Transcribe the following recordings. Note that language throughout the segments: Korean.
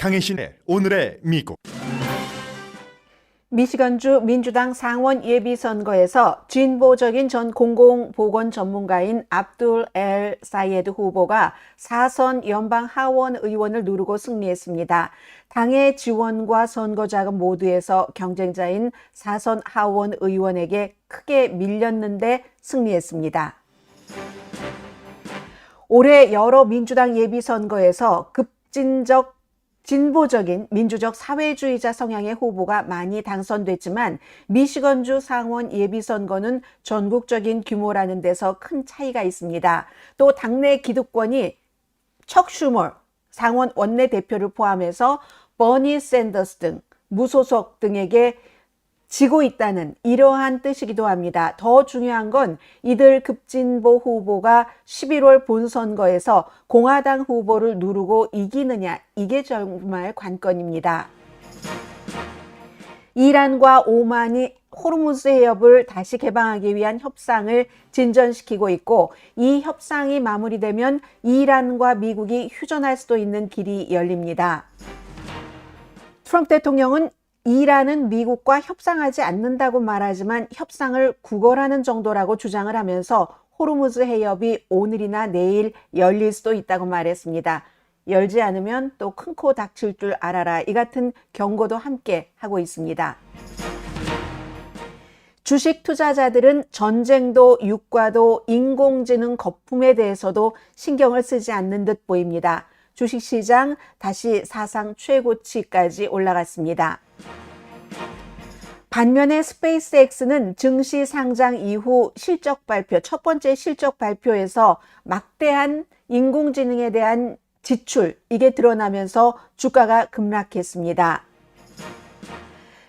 강혜신의 오늘의 미국. 미시건주 민주당 상원 예비선거에서 진보적인 전 공공보건 전문가인 압둘 엘 사이에드 후보가 4선 연방 하원 의원을 누르고 승리했습니다. 당의 지원과 선거자금 모두에서 경쟁자인 4선 하원 의원에게 크게 밀렸는데 승리했습니다. 올해 여러 민주당 예비선거에서 진보적인 민주적 사회주의자 성향의 후보가 많이 당선됐지만 미시건주 상원 예비선거는 전국적인 규모라는 데서 큰 차이가 있습니다. 또 당내 기득권이 척 슈머 상원 원내대표를 포함해서 버니 샌더스 등 무소속 등에게 지고 있다는 이러한 뜻이기도 합니다. 더 중요한 건 이들 급진보 후보가 11월 본선거에서 공화당 후보를 누르고 이기느냐, 이게 정말 관건입니다. 이란과 오만이 호르무즈 해협을 다시 개방하기 위한 협상을 진전시키고 있고, 이 협상이 마무리되면 이란과 미국이 휴전할 수도 있는 길이 열립니다. 트럼프 대통령은 이란은 미국과 협상하지 않는다고 말하지만 협상을 구걸하는 정도라고 주장을 하면서 호르무즈 해협이 오늘이나 내일 열릴 수도 있다고 말했습니다. 열지 않으면 또 큰 코 닥칠 줄 알아라, 이 같은 경고도 함께 하고 있습니다. 주식 투자자들은 전쟁도 유가도 인공지능 거품에 대해서도 신경을 쓰지 않는 듯 보입니다. 주식시장 다시 사상 최고치까지 올라갔습니다. 반면에 스페이스X는 증시 상장 이후 실적 발표, 첫 번째 실적 발표에서 막대한 인공지능에 대한 지출, 이게 드러나면서 주가가 급락했습니다.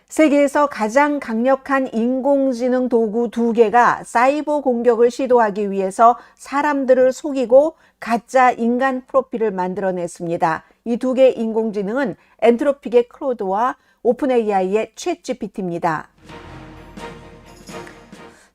세계에서 가장 강력한 인공지능 도구 2개가 사이버 공격을 시도하기 위해서 사람들을 속이고 가짜 인간 프로필을 만들어냈습니다. 이 2개 인공지능은 엔트로픽의 클로드와 오픈 AI의 챗 GPT입니다.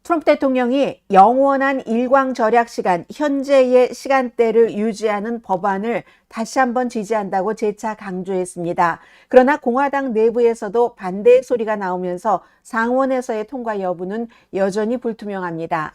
트럼프 대통령이 영원한 일광 절약 시간, 현재의 시간대를 유지하는 법안을 다시 한번 지지한다고 재차 강조했습니다. 그러나 공화당 내부에서도 반대의 소리가 나오면서 상원에서의 통과 여부는 여전히 불투명합니다.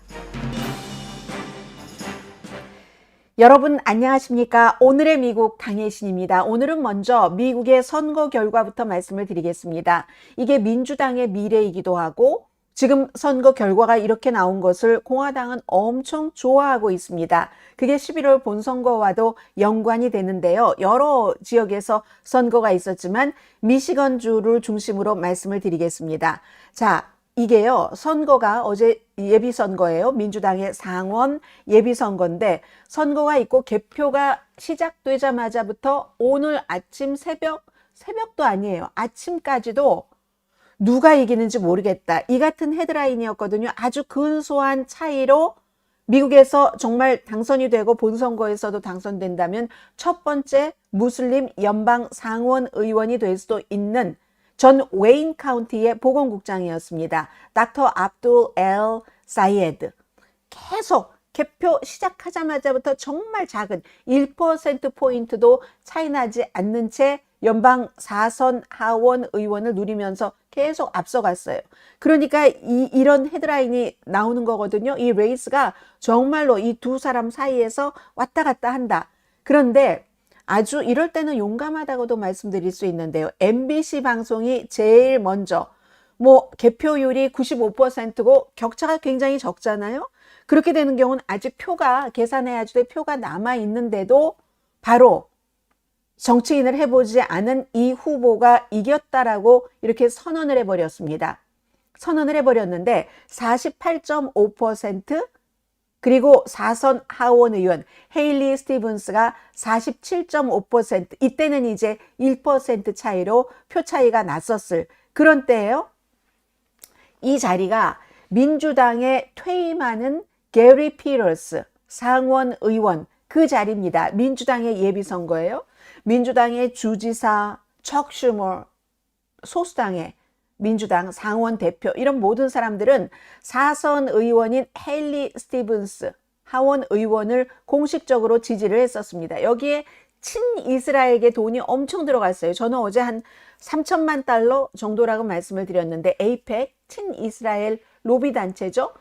여러분 안녕하십니까? 오늘의 미국 강혜신입니다. 오늘은 먼저 미국의 선거 결과부터 말씀을 드리겠습니다. 이게 민주당의 미래이기도 하고 지금 선거 결과가 이렇게 나온 것을 공화당은 엄청 좋아하고 있습니다. 그게 11월 본선거와도 연관이 되는데요. 여러 지역에서 선거가 있었지만 미시건주를 중심으로 말씀을 드리겠습니다. 자, 이게요, 선거가 어제 예비선거예요. 민주당의 상원 예비선거인데 선거가 있고 개표가 시작되자마자부터 오늘 아침 새벽도 아니에요. 아침까지도 누가 이기는지 모르겠다, 이 같은 헤드라인이었거든요. 아주 근소한 차이로 미국에서 정말 당선이 되고 본선거에서도 당선된다면 첫 번째 무슬림 연방 상원 의원이 될 수도 있는 전 웨인 카운티의 보건국장이었습니다. 닥터 압둘 엘 사이에드. 계속 개표 시작하자마자부터 정말 작은 1%포인트도 차이 나지 않는 채 연방 4선 하원 의원을 누리면서 계속 앞서갔어요. 그러니까 이런 헤드라인이 나오는 거거든요. 이 레이스가 정말로 이 두 사람 사이에서 왔다 갔다 한다. 그런데 아주 이럴 때는 용감하다고도 말씀드릴 수 있는데요. MBC 방송이 제일 먼저 개표율이 95%고 격차가 굉장히 적잖아요. 그렇게 되는 경우는 아직 표가 계산해야지 될 표가 남아 있는데도 바로 정치인을 해보지 않은 이 후보가 이겼다라고 이렇게 선언을 해버렸습니다. 선언을 해버렸는데 48.5%, 그리고 4선 하원 의원 헤일리 스티븐스가 47.5%, 이때는 이제 1% 차이로 표 차이가 났었을 그런 때예요. 이 자리가 민주당에 퇴임하는 게리 피터스 상원 의원, 그 자리입니다. 민주당의 예비선거예요. 민주당의 주지사 척 슈머, 소수당의 민주당 상원 대표, 이런 모든 사람들은 4선 의원인 헤일리 스티븐스 하원 의원을 공식적으로 지지를 했었습니다. 여기에 친이스라엘계 돈이 엄청 들어갔어요. 저는 어제 한 3천만 달러 정도라고 말씀을 드렸는데 에이펙 친이스라엘 로비 단체죠.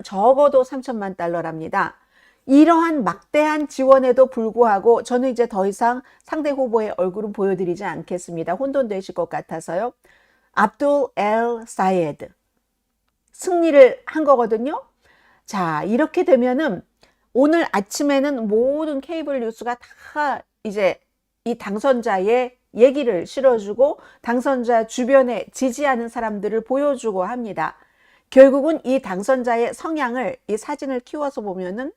적어도 3천만 달러랍니다. 이러한 막대한 지원에도 불구하고 저는 이제 더 이상 상대 후보의 얼굴은 보여드리지 않겠습니다. 혼돈되실 것 같아서요. 압둘 엘 사이에드 승리를 한 거거든요. 자, 이렇게 되면은 오늘 아침에는 모든 케이블 뉴스가 다 이제 이 당선자의 얘기를 실어주고 당선자 주변에 지지하는 사람들을 보여주고 합니다. 결국은 이 당선자의 성향을 이 사진을 키워서 보면은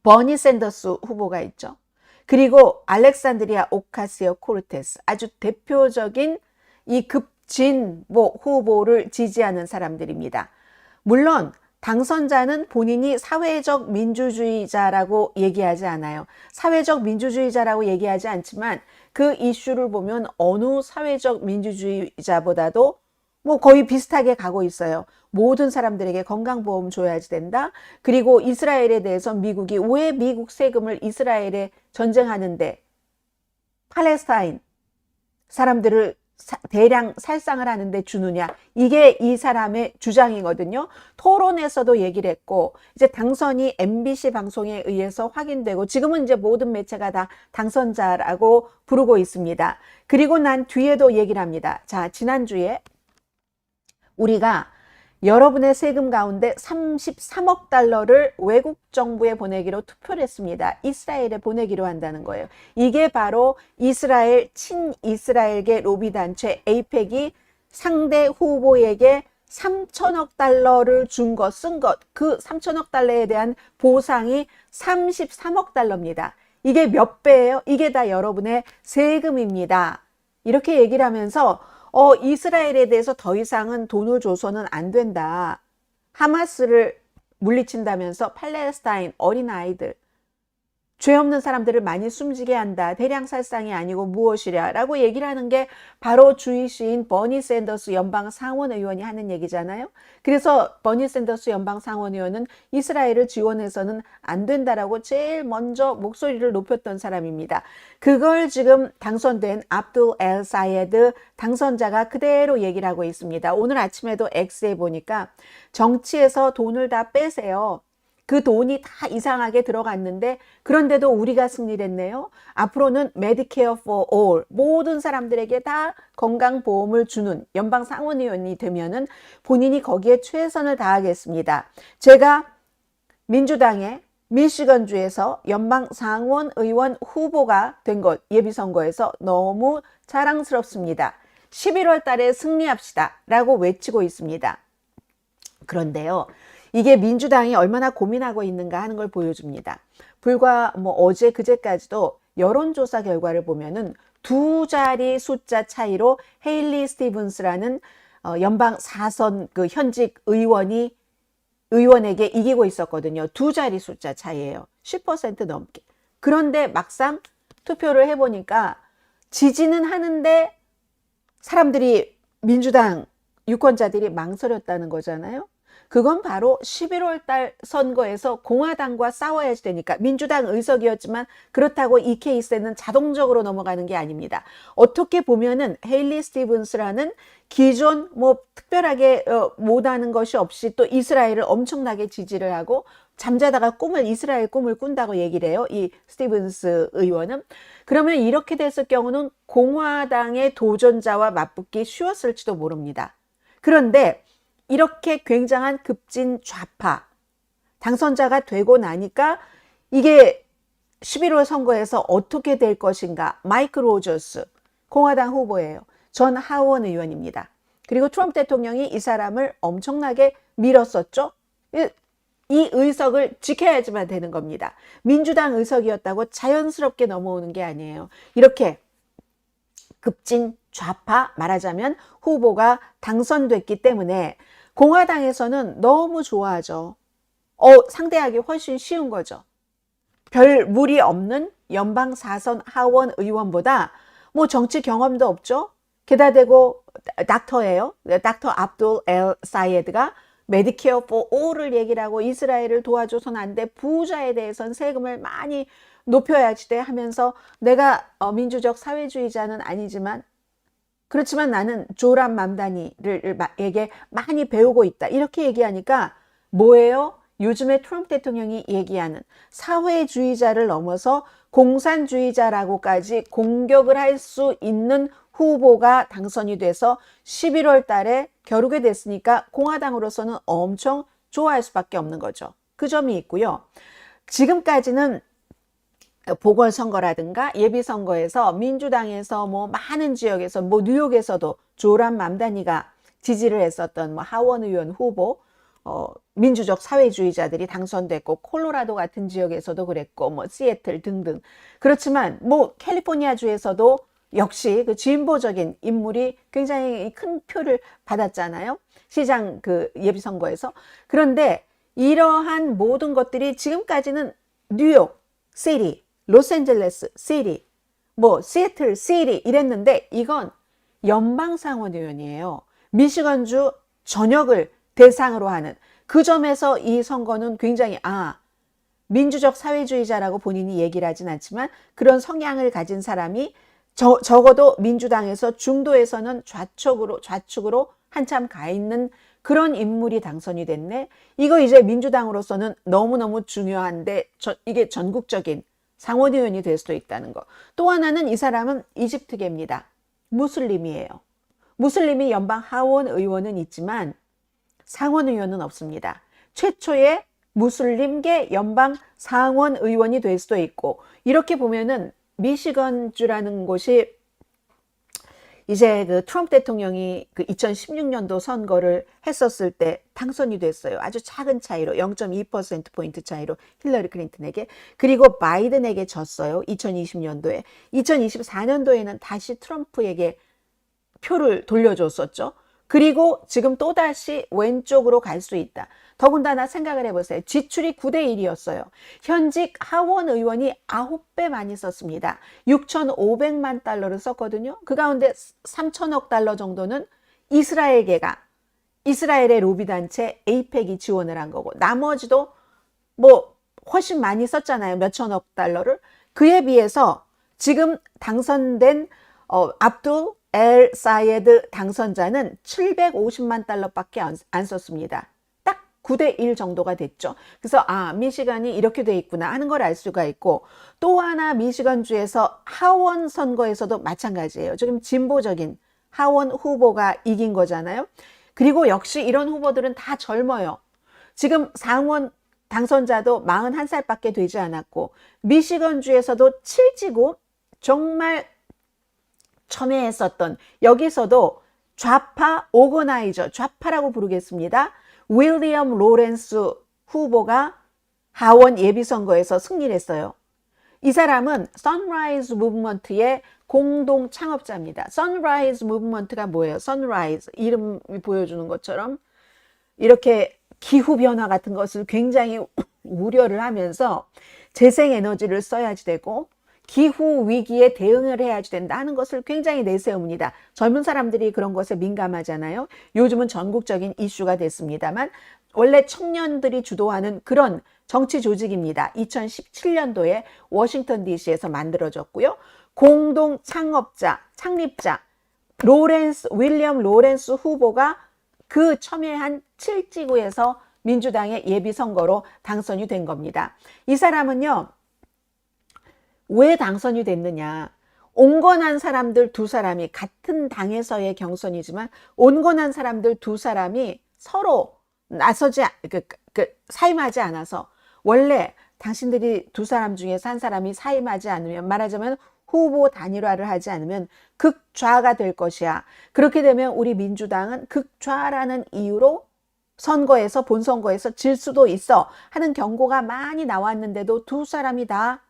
버니 샌더스 후보가 있죠. 그리고 알렉산드리아 오카시오 코르테스 아주 대표적인 이 급진보 후보를 지지하는 사람들입니다. 물론 당선자는 본인이 사회적 민주주의자라고 얘기하지 않아요. 사회적 민주주의자라고 얘기하지 않지만 그 이슈를 보면 어느 사회적 민주주의자보다도 뭐 거의 비슷하게 가고 있어요. 모든 사람들에게 건강보험 줘야지 된다. 그리고 이스라엘에 대해서 미국이 왜 미국 세금을 이스라엘에 전쟁하는데 팔레스타인 사람들을 대량 살상을 하는데 주느냐. 이게 이 사람의 주장이거든요. 토론에서도 얘기를 했고 이제 당선이 MBC 방송에 의해서 확인되고 지금은 이제 모든 매체가 다 당선자라고 부르고 있습니다. 그리고 난 뒤에도 얘기를 합니다. 자, 지난주에 우리가 여러분의 세금 가운데 33억 달러를 외국 정부에 보내기로 투표를 했습니다. 이스라엘에 보내기로 한다는 거예요. 이게 바로 이스라엘 친이스라엘계 로비단체 에이펙이 상대 후보에게 3천억 달러를 준 것, 쓴 것, 그 3천억 달러에 대한 보상이 33억 달러입니다. 이게 몇 배예요? 이게 다 여러분의 세금입니다. 이렇게 얘기를 하면서 이스라엘에 대해서 더 이상은 돈을 줘서는 안 된다. 하마스를 물리친다면서 팔레스타인 어린아이들, 죄 없는 사람들을 많이 숨지게 한다. 대량 살상이 아니고 무엇이랴 라고 얘기를 하는 게 바로 주이시인 버니 샌더스 연방 상원의원이 하는 얘기잖아요. 그래서 버니 샌더스 연방 상원의원은 이스라엘을 지원해서는 안 된다라고 제일 먼저 목소리를 높였던 사람입니다. 그걸 지금 당선된 압둘 엘 사이에드 당선자가 그대로 얘기를 하고 있습니다. 오늘 아침에도 X에 보니까 정치에서 돈을 다 빼세요. 그 돈이 다 이상하게 들어갔는데 그런데도 우리가 승리를 했네요. 앞으로는 Medicare for all 모든 사람들에게 다 건강보험을 주는 연방 상원의원이 되면은 본인이 거기에 최선을 다하겠습니다. 제가 민주당의 미시건주에서 연방 상원의원 후보가 된 것 예비선거에서 너무 자랑스럽습니다. 11월 달에 승리합시다 라고 외치고 있습니다. 그런데요. 이게 민주당이 얼마나 고민하고 있는가 하는 걸 보여줍니다. 불과 어제 그제까지도 여론조사 결과를 보면은 두 자리 숫자 차이로 헤일리 스티븐스라는 연방 4선 그 현직 의원에게 이기고 있었거든요. 두 자리 숫자 차이예요. 10% 넘게. 그런데 막상 투표를 해보니까 지지는 하는데 사람들이 민주당 유권자들이 망설였다는 거잖아요. 그건 바로 11월 달 선거에서 공화당과 싸워야지 되니까 민주당 의석이었지만 그렇다고 이 케이스에는 자동적으로 넘어가는 게 아닙니다. 어떻게 보면은 헤일리 스티븐스라는 기존 특별하게 못하는 것이 없이 또 이스라엘을 엄청나게 지지를 하고 잠자다가 이스라엘 꿈을 꾼다고 얘기를 해요. 이 스티븐스 의원은. 그러면 이렇게 됐을 경우는 공화당의 도전자와 맞붙기 쉬웠을지도 모릅니다. 그런데 이렇게 굉장한 급진 좌파 당선자가 되고 나니까 이게 11월 선거에서 어떻게 될 것인가. 마이크 로저스 공화당 후보예요. 전 하원 의원입니다. 그리고 트럼프 대통령이 이 사람을 엄청나게 밀었었죠. 이 의석을 지켜야지만 되는 겁니다. 민주당 의석이었다고 자연스럽게 넘어오는 게 아니에요. 이렇게 급진 좌파 말하자면 후보가 당선됐기 때문에 공화당에서는 너무 좋아하죠. 상대하기 훨씬 쉬운 거죠. 별 무리 없는 연방 4선 하원 의원보다 정치 경험도 없죠. 게다 대고 닥터예요. 닥터 압둘 엘 사이에드가 메디케어 for all을 얘기를 하고 이스라엘을 도와줘서는 안 돼. 부자에 대해서는 세금을 많이 높여야지 돼 하면서 내가 민주적 사회주의자는 아니지만 그렇지만 나는 조람 맘다니에게 많이 배우고 있다. 이렇게 얘기하니까 뭐예요? 요즘에 트럼프 대통령이 얘기하는 사회주의자를 넘어서 공산주의자라고까지 공격을 할 수 있는 후보가 당선이 돼서 11월 달에 겨루게 됐으니까 공화당으로서는 엄청 좋아할 수밖에 없는 거죠. 그 점이 있고요. 지금까지는 보궐선거라든가 예비선거에서 민주당에서 뭐 많은 지역에서 뭐 뉴욕에서도 조람 맘다니가 지지를 했었던 뭐 하원 의원 후보 민주적 사회주의자들이 당선됐고 콜로라도 같은 지역에서도 그랬고 뭐 시애틀 등등. 그렇지만 뭐 캘리포니아주에서도 역시 그 진보적인 인물이 굉장히 큰 표를 받았잖아요. 시장 그 예비선거에서. 그런데 이러한 모든 것들이 지금까지는 뉴욕 시티, 로스앤젤레스 시티, 뭐 시애틀 시티 이랬는데 이건 연방상원의원이에요. 미시건주 전역을 대상으로 하는 그 점에서 이 선거는 굉장히 민주적 사회주의자라고 본인이 얘기를 하진 않지만 그런 성향을 가진 사람이 적어도 민주당에서 중도에서는 좌측으로 한참 가 있는 그런 인물이 당선이 됐네. 이거 이제 민주당으로서는 너무너무 중요한데 이게 전국적인 상원의원이 될 수도 있다는 거. 또 하나는 이 사람은 이집트계입니다. 무슬림이에요. 무슬림이 연방 하원 의원은 있지만 상원 의원은 없습니다. 최초의 무슬림계 연방 상원 의원이 될 수도 있고 이렇게 보면은 미시건주라는 곳이 이제 그 트럼프 대통령이 그 2016년도 선거를 했었을 때 당선이 됐어요. 아주 작은 차이로 0.2%포인트 차이로 힐러리 클린턴에게. 그리고 바이든에게 졌어요. 2020년도에. 2024년도에는 다시 트럼프에게 표를 돌려줬었죠. 그리고 지금 또다시 왼쪽으로 갈 수 있다. 더군다나 생각을 해보세요. 지출이 9대 1이었어요. 현직 하원 의원이 9배 많이 썼습니다. 6,500만 달러를 썼거든요. 그 가운데 3천억 달러 정도는 이스라엘의 로비단체 에이펙이 지원을 한 거고 나머지도 뭐 훨씬 많이 썼잖아요. 몇천억 달러를. 그에 비해서 지금 당선된 압둘 엘 사예드 당선자는 750만 달러밖에 안 썼습니다. 딱 9대 1 정도가 됐죠. 그래서 미시간이 이렇게 돼 있구나 하는 걸 알 수가 있고 또 하나 미시간주에서 하원 선거에서도 마찬가지예요. 지금 진보적인 하원 후보가 이긴 거잖아요. 그리고 역시 이런 후보들은 다 젊어요. 지금 상원 당선자도 41살밖에 되지 않았고 미시건주에서도 7지구 정말 첨예했었던 여기서도 좌파 오거나이저, 좌파라고 부르겠습니다. 윌리엄 로렌스 후보가 하원 예비선거에서 승리를 했어요. 이 사람은 선라이즈 무브먼트의 공동 창업자입니다. 선라이즈 무브먼트가 뭐예요? 선라이즈, 이름이 보여주는 것처럼 이렇게 기후변화 같은 것을 굉장히 우려를 하면서 재생에너지를 써야지 되고 기후 위기에 대응을 해야지 된다는 것을 굉장히 내세웁니다. 젊은 사람들이 그런 것에 민감하잖아요. 요즘은 전국적인 이슈가 됐습니다만 원래 청년들이 주도하는 그런 정치 조직입니다. 2017년도에 워싱턴 DC에서 만들어졌고요. 공동 창립자 윌리엄 로렌스 후보가 그 첨예한 7지구에서 민주당의 예비선거로 당선이 된 겁니다. 이 사람은요. 왜 당선이 됐느냐. 온건한 사람들 두 사람이 같은 당에서의 경선이지만 온건한 사람들 두 사람이 서로 사임하지 않아서 원래 당신들이 두 사람 중에서 한 사람이 사임하지 않으면 말하자면 후보 단일화를 하지 않으면 극좌가 될 것이야. 그렇게 되면 우리 민주당은 극좌라는 이유로 본선거에서 질 수도 있어 하는 경고가 많이 나왔는데도 두 사람이 다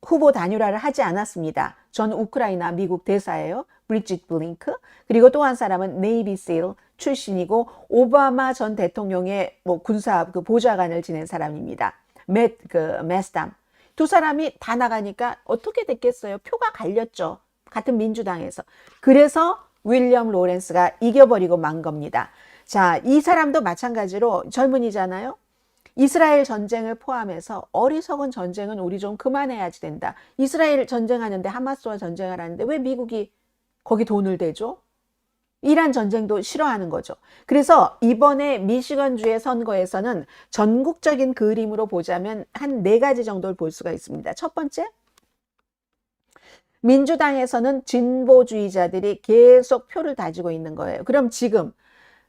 후보 단일화를 하지 않았습니다. 전 우크라이나 미국 대사예요. 브리짓 블링크. 그리고 또 한 사람은 네이비실 출신이고 오바마 전 대통령의 군사 보좌관을 지낸 사람입니다. 메스담. 두 사람이 다 나가니까 어떻게 됐겠어요? 표가 갈렸죠. 같은 민주당에서. 그래서 윌리엄 로렌스가 이겨버리고 만 겁니다. 자, 이 사람도 마찬가지로 젊은이잖아요. 이스라엘 전쟁을 포함해서 어리석은 전쟁은 우리 좀 그만해야지 된다. 이스라엘 전쟁하는데 하마스와 전쟁을 하는데 왜 미국이 거기 돈을 대죠? 이란 전쟁도 싫어하는 거죠. 그래서 이번에 미시건주의 선거에서는 전국적인 그림으로 보자면 한 4가지 정도를 볼 수가 있습니다. 첫 번째, 민주당에서는 진보주의자들이 계속 표를 다지고 있는 거예요. 그럼 지금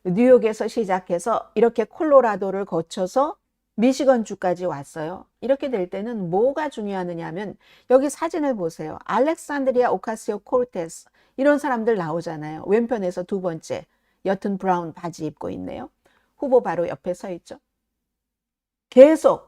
뉴욕에서 시작해서 이렇게 콜로라도를 거쳐서 미시건주까지 왔어요. 이렇게 될 때는 뭐가 중요하느냐 하면 여기 사진을 보세요. 알렉산드리아 오카시오 코르테스 이런 사람들 나오잖아요. 왼편에서 2번째 옅은 브라운 바지 입고 있네요. 후보 바로 옆에 서 있죠. 계속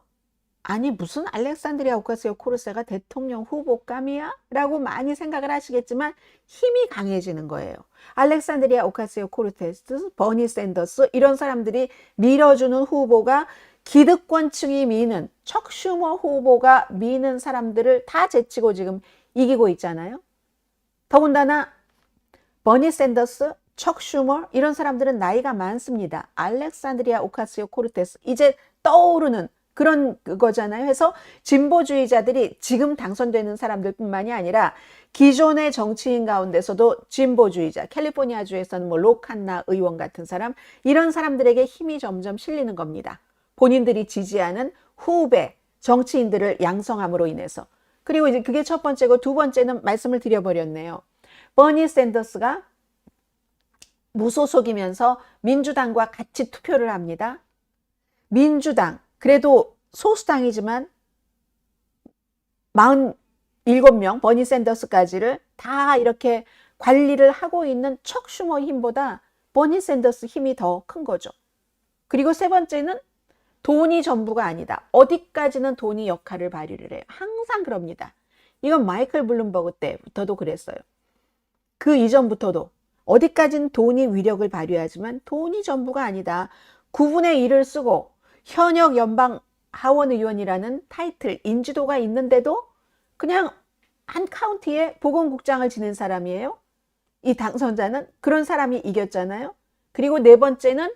아니 무슨 알렉산드리아 오카시오 코르테스가 대통령 후보감이야? 라고 많이 생각을 하시겠지만 힘이 강해지는 거예요. 알렉산드리아 오카시오 코르테스, 버니 샌더스 이런 사람들이 밀어주는 후보가 기득권층이 미는 척 슈머 후보가 미는 사람들을 다 제치고 지금 이기고 있잖아요. 더군다나 버니 샌더스, 척 슈머 이런 사람들은 나이가 많습니다. 알렉산드리아 오카시오 코르테스 이제 떠오르는 그런 거잖아요. 해서 진보주의자들이 지금 당선되는 사람들뿐만이 아니라 기존의 정치인 가운데서도 진보주의자, 캘리포니아주에서는 뭐 로칸나 의원 같은 사람 이런 사람들에게 힘이 점점 실리는 겁니다. 본인들이 지지하는 후배 정치인들을 양성함으로 인해서. 그리고 이제 그게 첫 번째고 2번째는 말씀을 드려버렸네요. 버니 샌더스가 무소속이면서 민주당과 같이 투표를 합니다. 민주당 그래도 소수당이지만 47명 버니 샌더스까지를 다 이렇게 관리를 하고 있는 척 슈머 힘보다 버니 샌더스 힘이 더 큰 거죠. 그리고 세 번째는 돈이 전부가 아니다. 어디까지는 돈이 역할을 발휘를 해요. 항상 그럽니다. 이건 마이클 블룸버그 때부터도 그랬어요. 그 이전부터도 어디까지는 돈이 위력을 발휘하지만 돈이 전부가 아니다. 9분의 1을 쓰고 현역 연방 하원 의원이라는 타이틀, 인지도가 있는데도 그냥 한 카운티에 보건국장을 지낸 사람이에요. 이 당선자는 그런 사람이 이겼잖아요. 그리고 4번째는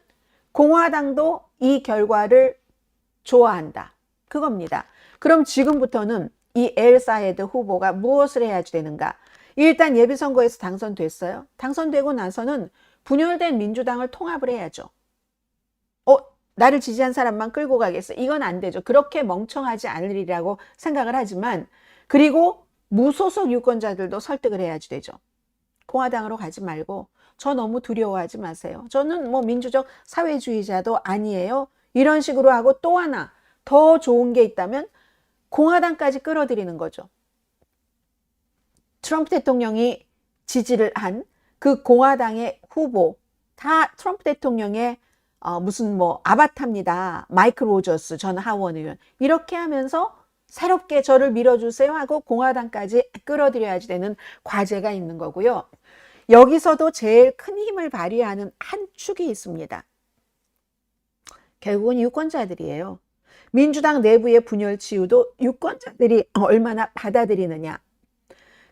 공화당도 이 결과를 좋아한다. 그겁니다. 그럼 지금부터는 이 엘 사에드 후보가 무엇을 해야지 되는가? 일단 예비선거에서 당선됐어요. 당선되고 나서는 분열된 민주당을 통합을 해야죠. 나를 지지한 사람만 끌고 가겠어. 이건 안 되죠. 그렇게 멍청하지 않으리라고 생각을 하지만 그리고 무소속 유권자들도 설득을 해야지 되죠. 공화당으로 가지 말고 저 너무 두려워하지 마세요. 저는 뭐 민주적 사회주의자도 아니에요. 이런 식으로 하고 또 하나 더 좋은 게 있다면 공화당까지 끌어들이는 거죠. 트럼프 대통령이 지지를 한 그 공화당의 후보 다 트럼프 대통령의 무슨 뭐 아바타입니다. 마이클 로저스 전 하원 의원 이렇게 하면서 새롭게 저를 밀어주세요 하고 공화당까지 끌어들여야지 되는 과제가 있는 거고요. 여기서도 제일 큰 힘을 발휘하는 한 축이 있습니다. 결국은 유권자들이에요. 민주당 내부의 분열 치유도 유권자들이 얼마나 받아들이느냐.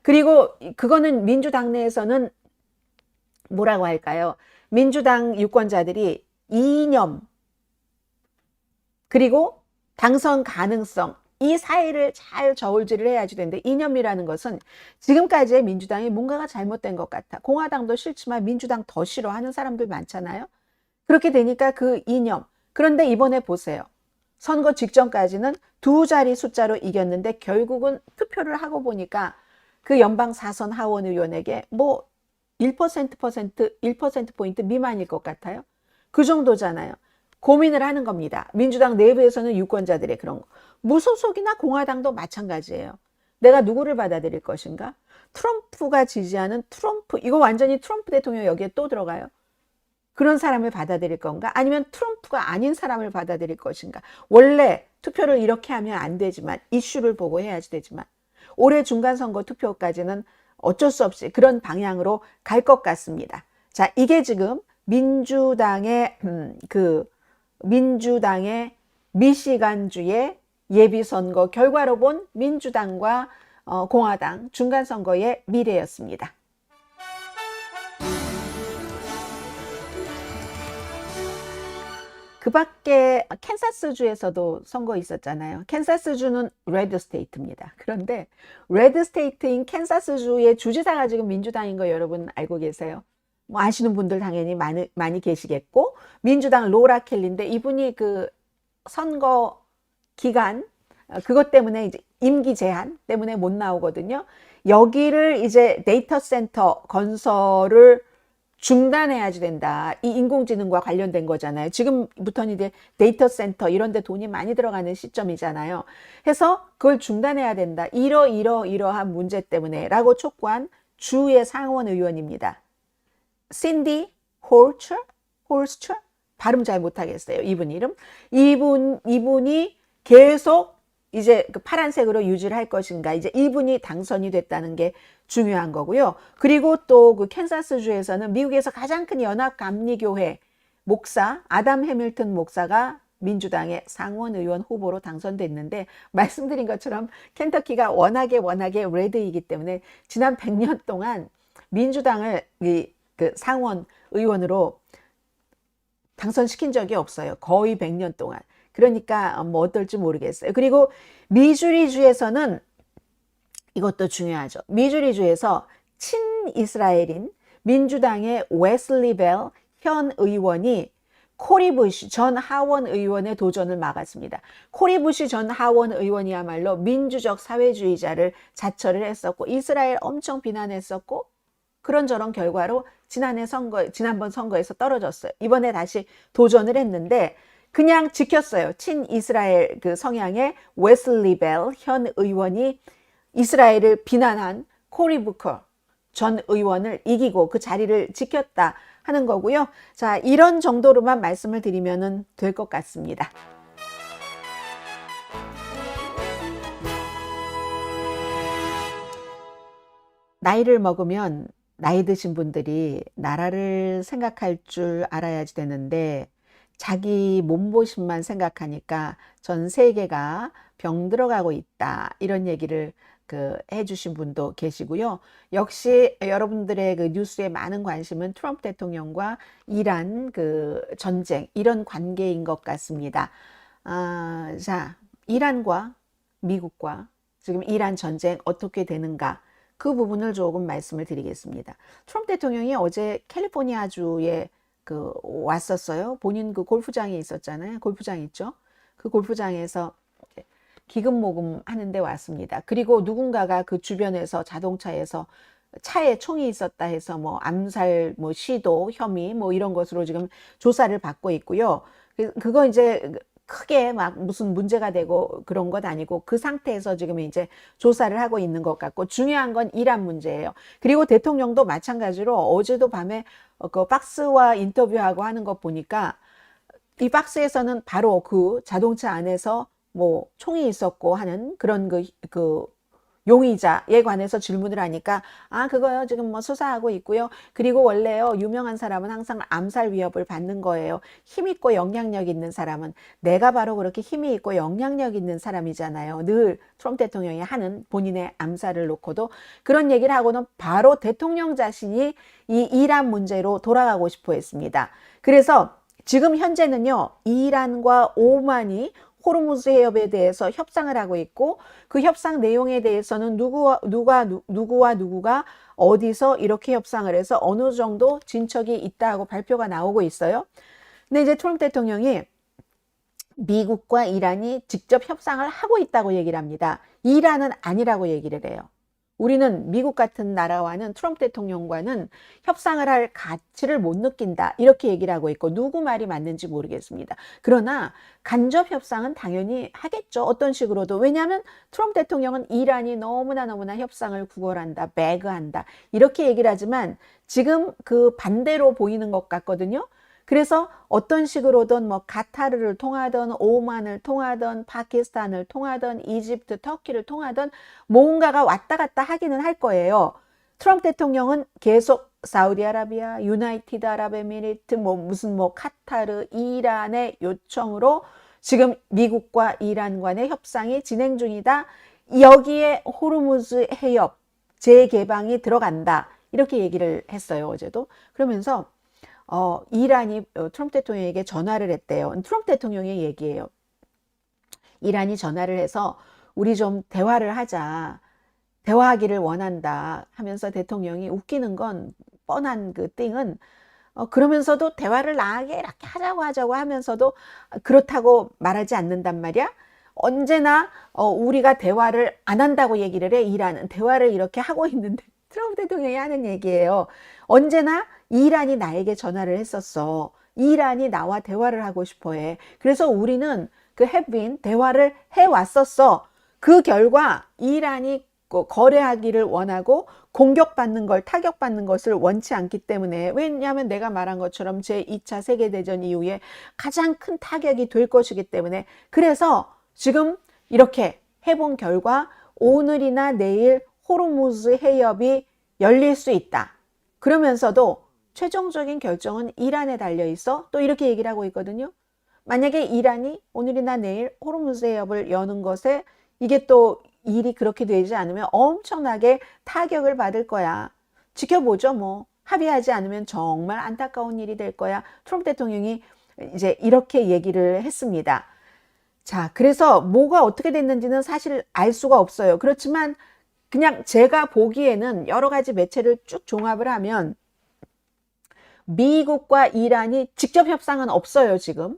그리고 그거는 민주당 내에서는 뭐라고 할까요? 민주당 유권자들이 이념 그리고 당선 가능성 이 사이를 잘 저울질을 해야지 되는데 이념이라는 것은 지금까지의 민주당이 뭔가가 잘못된 것 같아. 공화당도 싫지만 민주당 더 싫어하는 사람들 많잖아요. 그렇게 되니까 그 이념. 그런데 이번에 보세요. 선거 직전까지는 2자리 숫자로 이겼는데 결국은 투표를 하고 보니까 그 연방 4선 하원 의원에게 뭐 1%포인트 미만일 것 같아요. 그 정도잖아요. 고민을 하는 겁니다. 민주당 내부에서는 유권자들의 그런 거. 무소속이나 공화당도 마찬가지예요. 내가 누구를 받아들일 것인가? 트럼프가 지지하는 트럼프, 이거 완전히 트럼프 대통령 여기에 또 들어가요. 그런 사람을 받아들일 건가? 아니면 트럼프가 아닌 사람을 받아들일 것인가? 원래 투표를 이렇게 하면 안 되지만 이슈를 보고 해야지 되지만 올해 중간선거 투표까지는 어쩔 수 없이 그런 방향으로 갈 것 같습니다. 자, 이게 지금 민주당의 미시간주의 예비선거 결과로 본 민주당과 공화당 중간선거의 미래였습니다. 그 밖에 캔사스주에서도 선거 있었잖아요. 캔사스주는 레드 스테이트입니다. 그런데 레드 스테이트인 캔사스주의 주지사가 지금 민주당인 거 여러분 알고 계세요? 뭐 아시는 분들 당연히 많이 계시겠고, 민주당 로라 켈리인데 이분이 그 선거 기간 그것 때문에 이제 임기 제한 때문에 못 나오거든요. 여기를 이제 데이터 센터 건설을 중단해야지 된다. 이 인공지능과 관련된 거잖아요. 지금부터는 이제 데이터 센터 이런 데 돈이 많이 들어가는 시점이잖아요. 해서 그걸 중단해야 된다. 이러한 문제 때문에 라고 촉구한 주의 상원 의원입니다. 신디 홀스처? 발음 잘 못하겠어요. 이분 이름. 이분이 계속 이제 그 파란색으로 유지를 할 것인가. 이제 이분이 당선이 됐다는 게 중요한 거고요. 그리고 또 그 캔사스주에서는 미국에서 가장 큰 연합감리교회 목사 아담 해밀턴 목사가 민주당의 상원 의원 후보로 당선됐는데, 말씀드린 것처럼 켄터키가 워낙에 레드이기 때문에 지난 100년 동안 민주당을 그 상원 의원으로 당선시킨 적이 없어요. 거의 100년 동안. 그러니까 뭐 어떨지 모르겠어요. 그리고 미주리주에서는 이것도 중요하죠. 미주리주에서 친이스라엘인 민주당의 웨슬리 벨 현 의원이 코리 부시 전 하원 의원의 도전을 막았습니다. 코리 부시 전 하원 의원이야말로 민주적 사회주의자를 자처를 했었고 이스라엘 엄청 비난했었고, 그런저런 결과로 지난번 선거에서 떨어졌어요. 이번에 다시 도전을 했는데 그냥 지켰어요. 친이스라엘 그 성향의 웨슬리 벨 현 의원이 이스라엘을 비난한 코리 부커 전 의원을 이기고 그 자리를 지켰다 하는 거고요. 자, 이런 정도로만 말씀을 드리면 될 것 같습니다. 나이를 먹으면 나이 드신 분들이 나라를 생각할 줄 알아야지 되는데 자기 몸보신만 생각하니까 전 세계가 병들어가고 있다. 이런 얘기를 해주신 분도 계시고요. 역시 여러분들의 그 뉴스에 많은 관심은 트럼프 대통령과 이란 그 전쟁 이런 관계인 것 같습니다. 자, 이란과 미국과 지금 이란 전쟁 어떻게 되는가? 그 부분을 조금 말씀을 드리겠습니다. 트럼프 대통령이 어제 캘리포니아주에 왔었어요. 본인 그 골프장이 있었잖아요. 골프장 있죠. 그 골프장에서 기금 모금 하는데 왔습니다. 그리고 누군가가 그 주변에서 자동차에서 차에 총이 있었다 해서 뭐 암살 뭐 시도 혐의 뭐 이런 것으로 지금 조사를 받고 있고요. 그거 이제 크게 막 무슨 문제가 되고 그런 것 아니고 그 상태에서 지금 이제 조사를 하고 있는 것 같고, 중요한 건 이란 문제예요. 그리고 대통령도 마찬가지로 어제도 밤에 그 박스와 인터뷰하고 하는 거 보니까 이 박스에서는 바로 그 자동차 안에서 뭐 총이 있었고 하는 그런 그 용의자에 관해서 질문을 하니까 그거요 지금 뭐 수사하고 있고요. 그리고 원래요 유명한 사람은 항상 암살 위협을 받는 거예요. 힘 있고 영향력 있는 사람은 내가 바로 그렇게 힘이 있고 영향력 있는 사람이잖아요. 늘 트럼프 대통령이 하는 본인의 암살을 놓고도 그런 얘기를 하고는 바로 대통령 자신이 이 이란 문제로 돌아가고 싶어 했습니다. 그래서 지금 현재는요 이란과 오만이 호르무즈 해협에 대해서 협상을 하고 있고, 그 협상 내용에 대해서는 누구가 어디서 이렇게 협상을 해서 어느 정도 진척이 있다고 발표가 나오고 있어요. 근데 이제 트럼프 대통령이 미국과 이란이 직접 협상을 하고 있다고 얘기를 합니다. 이란은 아니라고 얘기를 해요. 우리는 미국 같은 나라와는 트럼프 대통령과는 협상을 할 가치를 못 느낀다. 이렇게 얘기를 하고 있고 누구 말이 맞는지 모르겠습니다. 그러나 간접 협상은 당연히 하겠죠. 어떤 식으로도. 왜냐하면 트럼프 대통령은 이란이 너무나 협상을 구걸한다. 배그한다. 이렇게 얘기를 하지만 지금 그 반대로 보이는 것 같거든요. 그래서 어떤 식으로든 뭐 카타르를 통하든 오만을 통하든 파키스탄을 통하든 이집트, 터키를 통하든 뭔가가 왔다 갔다 하기는 할 거예요. 트럼프 대통령은 계속 사우디아라비아, 유나이티드 아랍에미리트, 무슨 카타르, 이란의 요청으로 지금 미국과 이란 간의 협상이 진행 중이다. 여기에 호르무즈 해협 재개방이 들어간다. 이렇게 얘기를 했어요, 어제도. 그러면서 이란이 트럼프 대통령에게 전화를 했대요. 트럼프 대통령의 얘기예요. 이란이 전화를 해서 우리 좀 대화를 하자. 대화하기를 원한다 하면서 대통령이 웃기는 건 뻔한 그 띵은 그러면서도 대화를 나하게 이렇게 하자고 하면서도 그렇다고 말하지 않는단 말이야. 언제나 우리가 대화를 안 한다고 얘기를 해. 이란은 대화를 이렇게 하고 있는데 트럼프 대통령이 하는 얘기예요. 언제나 이란이 나에게 전화를 했었어. 이란이 나와 대화를 하고 싶어 해. 그래서 우리는 그 have 대화를 해 왔었어. 그 결과 이란이 거래하기를 원하고 공격받는 걸 타격받는 것을 원치 않기 때문에 왜냐하면 내가 말한 것처럼 제2차 세계대전 이후에 가장 큰 타격이 될 것이기 때문에 그래서 지금 이렇게 해본 결과 오늘이나 내일 호르무즈 해협이 열릴 수 있다. 그러면서도 최종적인 결정은 이란에 달려 있어 또 이렇게 얘기를 하고 있거든요. 만약에 이란이 오늘이나 내일 호르무즈 해협을 여는 것에 이게 또 일이 그렇게 되지 않으면 엄청나게 타격을 받을 거야. 지켜보죠, 뭐. 합의하지 않으면 정말 안타까운 일이 될 거야. 트럼프 대통령이 이제 이렇게 얘기를 했습니다. 자, 그래서 뭐가 어떻게 됐는지는 사실 알 수가 없어요. 그렇지만 그냥 제가 보기에는 여러 가지 매체를 쭉 종합을 하면 미국과 이란이 직접 협상은 없어요, 지금.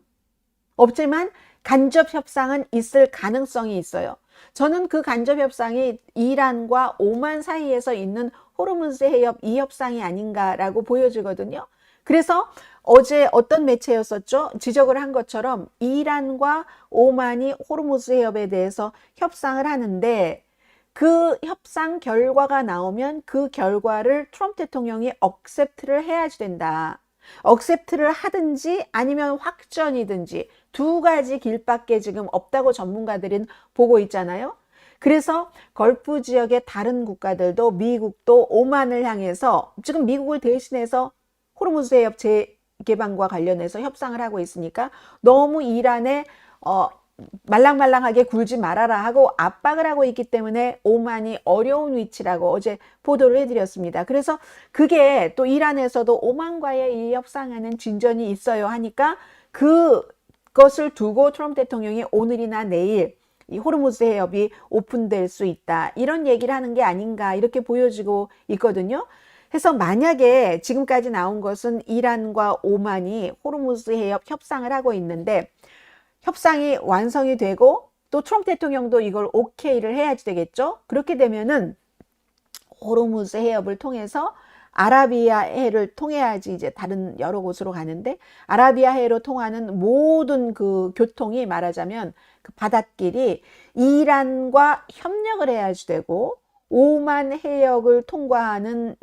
없지만 간접 협상은 있을 가능성이 있어요. 저는 그 간접 협상이 이란과 오만 사이에서 있는 호르무즈 해협 이 협상이 아닌가라고 보여지거든요. 그래서 어제 어떤 매체였었죠? 지적을 한 것처럼 이란과 오만이 호르무즈 해협에 대해서 협상을 하는데 그 협상 결과가 나오면 그 결과를 트럼프 대통령이 억셉트를 해야지 된다. 억셉트를 하든지 아니면 확전이든지 두 가지 길밖에 지금 없다고 전문가들은 보고 있잖아요. 그래서 걸프 지역의 다른 국가들도 미국도 오만을 향해서 지금 미국을 대신해서 호르무즈 해협 재개방과 관련해서 협상을 하고 있으니까 너무 이란에 말랑말랑하게 굴지 말아라 하고 압박을 하고 있기 때문에 오만이 어려운 위치라고 어제 보도를 해드렸습니다. 그래서 그게 또 이란에서도 오만과의 이 협상에는 진전이 있어요 하니까 그것을 두고 트럼프 대통령이 오늘이나 내일 이 호르무즈 해협이 오픈될 수 있다 이런 얘기를 하는 게 아닌가 이렇게 보여지고 있거든요. 그래서 만약에 지금까지 나온 것은 이란과 오만이 호르무즈 해협 협상을 하고 있는데 협상이 완성이 되고 또 트럼프 대통령도 이걸 오케이를 해야지 되겠죠. 그렇게 되면은 호르무즈 해협을 통해서 아라비아 해를 통해야지 이제 다른 여러 곳으로 가는데 아라비아 해로 통하는 모든 그 교통이 말하자면 그 바닷길이 이란과 협력을 해야지 되고 오만 해역을 통과하는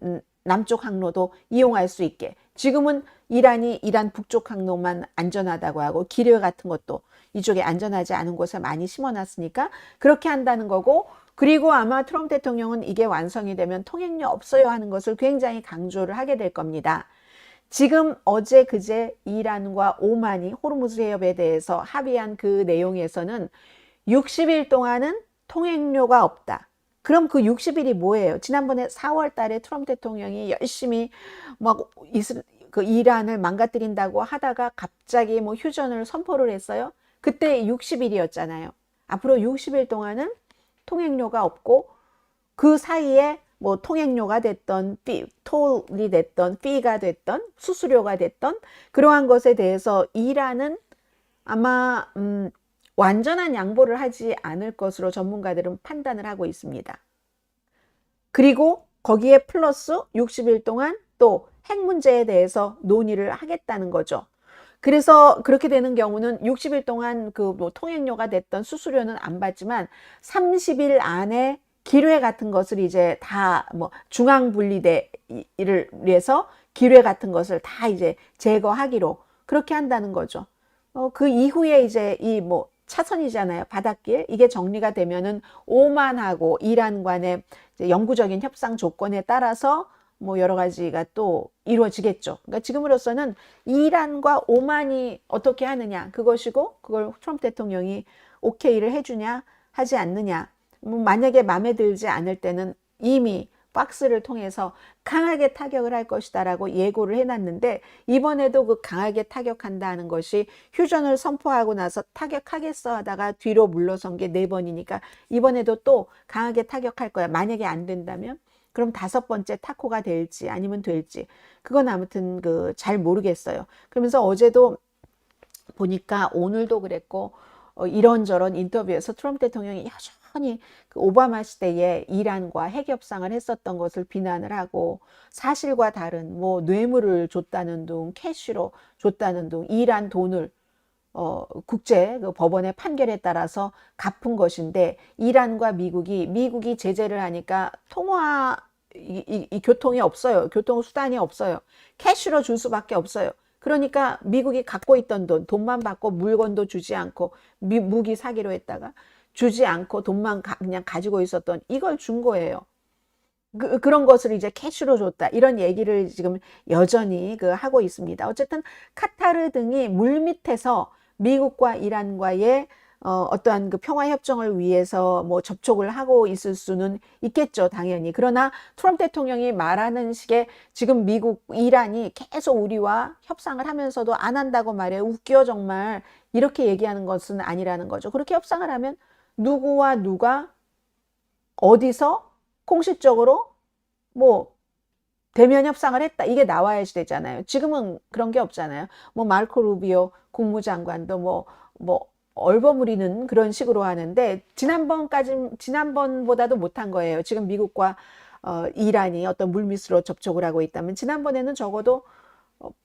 남쪽 항로도 이용할 수 있게 지금은 이란이 이란 북쪽 항로만 안전하다고 하고 기뢰 같은 것도 이쪽에 안전하지 않은 곳에 많이 심어놨으니까 그렇게 한다는 거고 그리고 아마 트럼프 대통령은 이게 완성이 되면 통행료 없어요 하는 것을 굉장히 강조를 하게 될 겁니다. 지금 어제 그제 이란과 오만이 호르무즈 해협에 대해서 합의한 그 내용에서는 60일 동안은 통행료가 없다. 그럼 그 60일이 뭐예요? 지난번에 4월 달에 트럼프 대통령이 열심히 막 그 이란을 망가뜨린다고 하다가 갑자기 뭐 휴전을 선포를 했어요. 그때 60일이었잖아요. 앞으로 60일 동안은 통행료가 없고 그 사이에 뭐 통행료가 됐던 톨이 됐던 피가 됐던 수수료가 됐던 그러한 것에 대해서 이란은 아마 완전한 양보를 하지 않을 것으로 전문가들은 판단을 하고 있습니다. 그리고 거기에 플러스 60일 동안 또 핵 문제에 대해서 논의를 하겠다는 거죠. 그래서 그렇게 되는 경우는 60일 동안 그 뭐 통행료가 됐던 수수료는 안 받지만 30일 안에 기뢰 같은 것을 이제 다 뭐 중앙 분리대를 위해서 기뢰 같은 것을 다 이제 제거하기로 그렇게 한다는 거죠. 그 이후에 이제 이 뭐 차선이잖아요. 바닷길. 이게 정리가 되면은 오만하고 이란 간의 영구적인 협상 조건에 따라서 뭐 여러 가지가 또 이루어지겠죠. 그러니까 지금으로서는 이란과 오만이 어떻게 하느냐 그것이고 그걸 트럼프 대통령이 오케이를 해주냐 하지 않느냐. 뭐 만약에 마음에 들지 않을 때는 이미 박스를 통해서 강하게 타격을 할 것이다라고 예고를 해놨는데 이번에도 그 강하게 타격한다는 것이 휴전을 선포하고 나서 타격하겠어 하다가 뒤로 물러선 게 4번이니까 이번에도 또 강하게 타격할 거야. 만약에 안 된다면 그럼 5번째 타코가 될지 아니면 될지 그건 아무튼 그 잘 모르겠어요. 그러면서 어제도 보니까 오늘도 그랬고 이런저런 인터뷰에서 트럼프 대통령이 여전히 그 오바마 시대에 이란과 핵 협상을 했었던 것을 비난을 하고 사실과 다른 뭐 뇌물을 줬다는 둥 캐시로 줬다는 둥 이란 돈을 국제 그 법원의 판결에 따라서 갚은 것인데 이란과 미국이 제재를 하니까 통화 이 교통이 없어요. 교통 수단이 없어요. 캐시로 줄 수밖에 없어요. 그러니까 미국이 갖고 있던 돈만 받고 물건도 주지 않고 무기 사기로 했다가 주지 않고 돈만 그냥 가지고 있었던 이걸 준 거예요. 그런 것을 이제 캐시로 줬다. 이런 얘기를 지금 여전히 하고 있습니다. 어쨌든 카타르 등이 물밑에서 미국과 이란과의 어떠한 그 평화 협정을 위해서 뭐 접촉을 하고 있을 수는 있겠죠, 당연히. 그러나 트럼프 대통령이 말하는 식의 지금 미국, 이란이 계속 우리와 협상을 하면서도 안 한다고 말해. 웃겨, 정말. 이렇게 얘기하는 것은 아니라는 거죠. 그렇게 협상을 하면 누구와 누가 어디서 공식적으로 뭐 대면 협상을 했다. 이게 나와야지 되잖아요. 지금은 그런 게 없잖아요. 뭐 마르코 루비오 국무장관도 뭐 얼버무리는 그런 식으로 하는데 지난번보다도 못한 거예요. 지금 미국과 이란이 어떤 물밑으로 접촉을 하고 있다면 지난번에는 적어도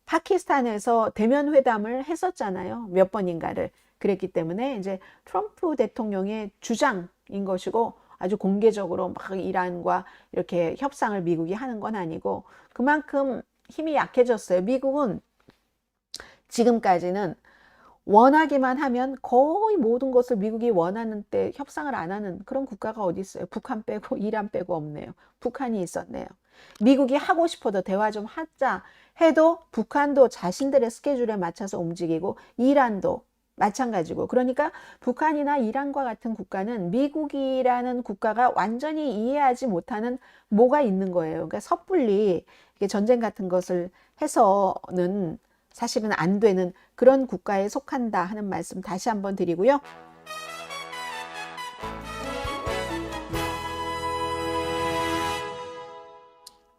파키스탄에서 대면 회담을 했었잖아요. 몇 번인가를. 그랬기 때문에 이제 트럼프 대통령의 주장인 것이고 아주 공개적으로 막 이란과 이렇게 협상을 미국이 하는 건 아니고 그만큼 힘이 약해졌어요. 미국은 지금까지는 원하기만 하면 거의 모든 것을 미국이 원하는 때 협상을 안 하는 그런 국가가 어디 있어요? 북한 빼고 이란 빼고 없네요. 북한이 있었네요. 미국이 하고 싶어도 대화 좀 하자 해도 북한도 자신들의 스케줄에 맞춰서 움직이고 이란도 마찬가지고 그러니까 북한이나 이란과 같은 국가는 미국이라는 국가가 완전히 이해하지 못하는 뭐가 있는 거예요. 그러니까 섣불리 전쟁 같은 것을 해서는 사실은 안 되는 그런 국가에 속한다 하는 말씀 다시 한번 드리고요.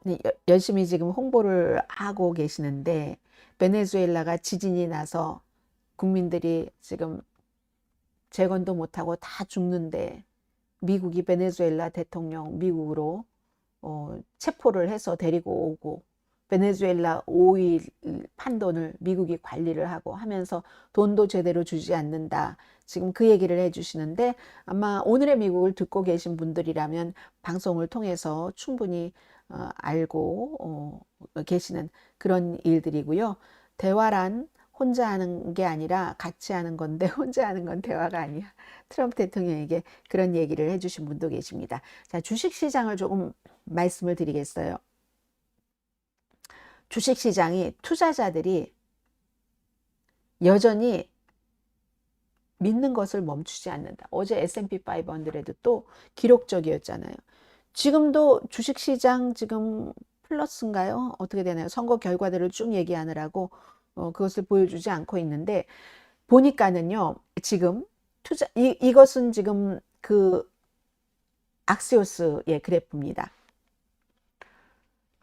네, 열심히 지금 홍보를 하고 계시는데 베네수엘라가 지진이 나서 국민들이 지금 재건도 못하고 다 죽는데 미국이 베네수엘라 대통령 미국으로 체포를 해서 데리고 오고 베네수엘라 오일 판돈을 미국이 관리를 하고 하면서 돈도 제대로 주지 않는다. 지금 그 얘기를 해주시는데 아마 오늘의 미국을 듣고 계신 분들이라면 방송을 통해서 충분히 알고 계시는 그런 일들이고요. 대화란 혼자 하는 게 아니라 같이 하는 건데 혼자 하는 건 대화가 아니야. 트럼프 대통령에게 그런 얘기를 해주신 분도 계십니다. 자, 주식시장을 조금 말씀을 드리겠어요. 주식시장이 투자자들이 여전히 믿는 것을 멈추지 않는다. 어제 S&P 500도 또 기록적이었잖아요. 지금도 주식시장 지금 플러스인가요? 어떻게 되나요? 선거 결과들을 쭉 얘기하느라고 그것을 보여주지 않고 있는데 보니까는요. 지금 이것은 지금 그 악시오스의 그래프입니다.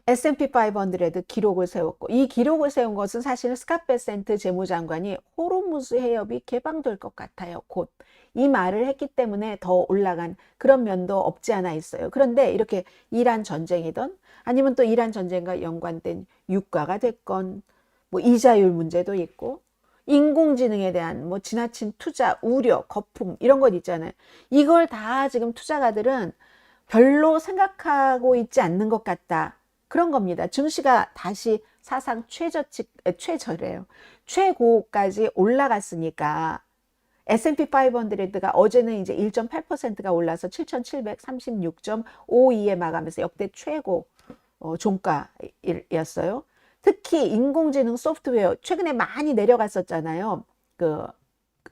S&P 500 기록을 세웠고 이 기록을 세운 것은 사실은 스캇 베센트 재무장관이 호르무즈 해협이 개방될 것 같아요. 곧 이 말을 했기 때문에 더 올라간 그런 면도 없지 않아 있어요. 그런데 이렇게 이란 전쟁이든 아니면 또 이란 전쟁과 연관된 유가가 됐건 뭐 이자율 문제도 있고 인공지능에 대한 뭐 지나친 투자, 우려, 거품 이런 것 있잖아요. 이걸 다 지금 투자가들은 별로 생각하고 있지 않는 것 같다. 그런 겁니다. 증시가 다시 사상 최저래요. 최고까지 올라갔으니까 S&P 500가 어제는 이제 1.8%가 올라서 7,736.52에 마감해서 역대 최고 종가였어요. 특히 인공지능 소프트웨어 최근에 많이 내려갔었잖아요. 그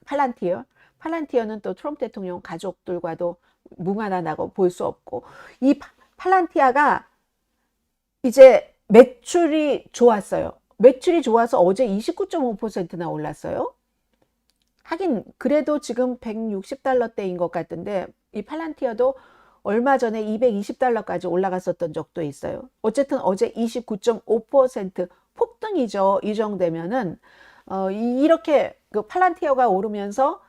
팔란티어는 또 트럼프 대통령 가족들과도 무관하다고 볼 수 없고 이 팔란티아가 이제 매출이 좋았어요. 매출이 좋아서 어제 29.5%나 올랐어요. 하긴 그래도 지금 160달러대인 것 같은데 이 팔란티아도 얼마 전에 220달러까지 올라갔었던 적도 있어요. 어쨌든 어제 29.5% 폭등이죠. 이 정도면은 이렇게 그 팔란티아가 오르면서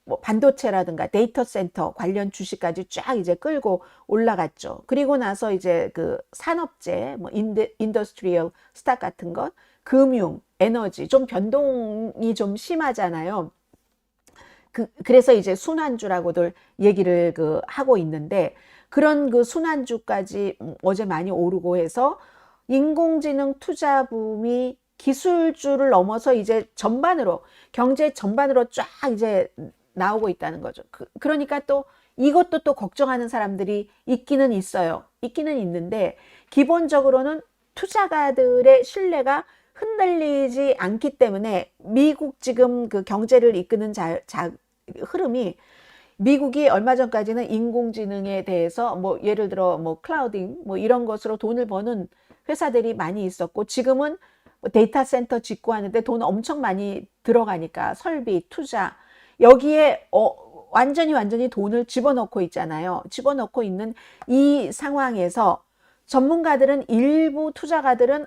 뭐 반도체라든가 데이터 센터 관련 주식까지 쫙 이제 끌고 올라갔죠. 그리고 나서 이제 그 산업재, 뭐 인더스트리얼 스탁 같은 것, 금융, 에너지 좀 변동이 좀 심하잖아요. 그래서 이제 순환주라고들 얘기를 하고 있는데 그런 그 순환주까지 어제 많이 오르고 해서 인공지능 투자 붐이 기술주를 넘어서 이제 전반으로 경제 전반으로 쫙 이제 나오고 있다는 거죠. 그러니까 또 이것도 또 걱정하는 사람들이 있기는 있어요. 있기는 있는데 기본적으로는 투자가들의 신뢰가 흔들리지 않기 때문에 미국 지금 그 경제를 이끄는 흐름이 미국이 얼마 전까지는 인공지능에 대해서 뭐 예를 들어 뭐 클라우딩 뭐 이런 것으로 돈을 버는 회사들이 많이 있었고 지금은 데이터 센터 짓고 하는데 돈 엄청 많이 들어가니까 설비, 투자 여기에 완전히 돈을 집어넣고 있잖아요. 집어넣고 있는 이 상황에서 전문가들은 일부 투자가들은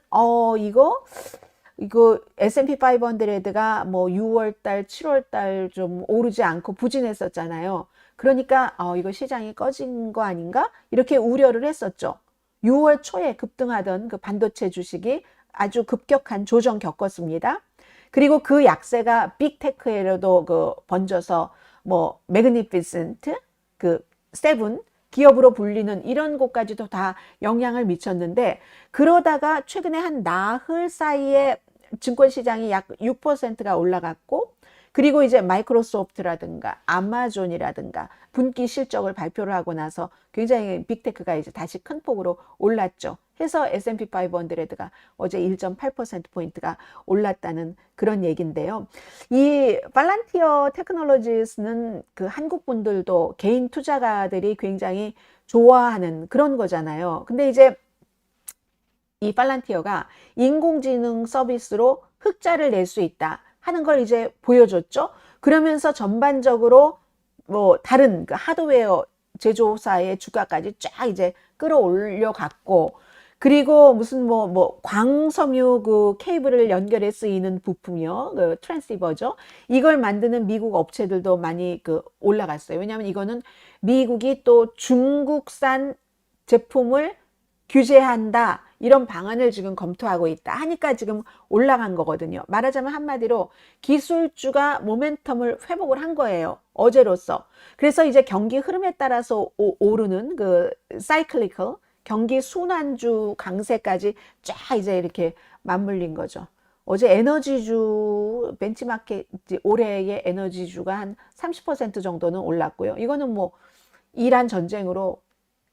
이거 S&P 500가 뭐 6월달, 7월달 좀 오르지 않고 부진했었잖아요. 그러니까 이거 시장이 꺼진 거 아닌가? 이렇게 우려를 했었죠. 6월 초에 급등하던 그 반도체 주식이 아주 급격한 조정 겪었습니다. 그리고 그 약세가 빅테크에도 번져서 뭐 매그니피센트, 그 세븐 기업으로 불리는 이런 곳까지도 다 영향을 미쳤는데 그러다가 최근에 한 나흘 사이에 증권시장이 약 6%가 올라갔고 그리고 이제 마이크로소프트라든가 아마존이라든가 분기 실적을 발표를 하고 나서 굉장히 빅테크가 이제 다시 큰 폭으로 올랐죠. 해서 S&P 500가 어제 1.8%포인트가 올랐다는 그런 얘기인데요. 이 팔란티어 테크놀로지스는 그 한국 분들도 개인 투자가들이 굉장히 좋아하는 그런 거잖아요. 근데 이제 이 팔란티어가 인공지능 서비스로 흑자를 낼 수 있다 하는 걸 이제 보여줬죠. 그러면서 전반적으로 뭐 다른 그 하드웨어 제조사의 주가까지 쫙 이제 끌어올려 갔고 그리고 무슨 뭐 광섬유 그 케이블을 연결해 쓰이는 부품이요. 그 트랜시버죠. 이걸 만드는 미국 업체들도 많이 올라갔어요. 왜냐하면 이거는 미국이 또 중국산 제품을 규제한다. 이런 방안을 지금 검토하고 있다 하니까 지금 올라간 거거든요. 말하자면 한마디로 기술주가 모멘텀을 회복을 한 거예요. 어제로서. 그래서 이제 경기 흐름에 따라서 오르는 그 사이클리컬 경기 순환주 강세까지 쫙 이제 이렇게 맞물린 거죠. 어제 에너지주 벤치마켓 올해의 에너지주가 한 30% 정도는 올랐고요. 이거는 뭐 이란 전쟁으로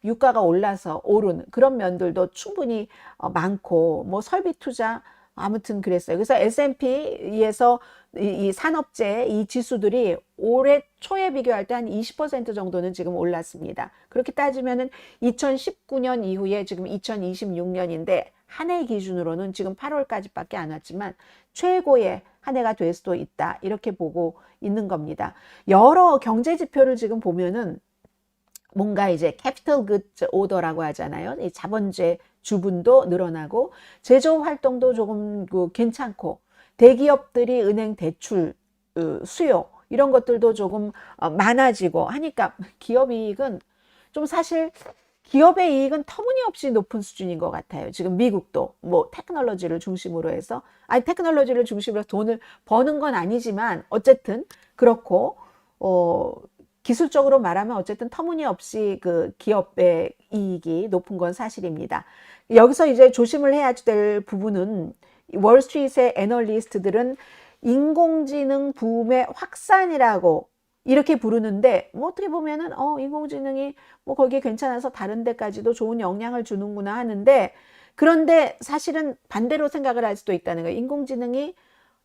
유가가 올라서 오른 그런 면들도 충분히 많고 뭐 설비 투자 아무튼 그랬어요. 그래서 S&P에서 이 산업재 이 지수들이 올해 초에 비교할 때 한 20% 정도는 지금 올랐습니다. 그렇게 따지면은 2019년 이후에 지금 2026년인데 한 해 기준으로는 지금 8월까지밖에 안 왔지만 최고의 한 해가 될 수도 있다. 이렇게 보고 있는 겁니다. 여러 경제 지표를 지금 보면은 뭔가 이제 캐피털 굿즈 오더라고 하잖아요. 이 자본주의 주분도 늘어나고 제조 활동도 조금 괜찮고 대기업들이 은행 대출 수요 이런 것들도 조금 많아지고 하니까 기업 이익은 좀 사실 기업의 이익은 터무니없이 높은 수준인 것 같아요. 지금 미국도 뭐 테크놀로지를 중심으로 해서 테크놀로지를 중심으로 해서 돈을 버는 건 아니지만 어쨌든 그렇고 기술적으로 말하면 어쨌든 터무니없이 그 기업의 이익이 높은 건 사실입니다. 여기서 이제 조심을 해야 될 부분은 월스트리트의 애널리스트들은 인공지능 붐의 확산이라고 이렇게 부르는데 뭐 어떻게 보면은 인공지능이 뭐 거기에 괜찮아서 다른 데까지도 좋은 영향을 주는구나 하는데 그런데 사실은 반대로 생각을 할 수도 있다는 거예요. 인공지능이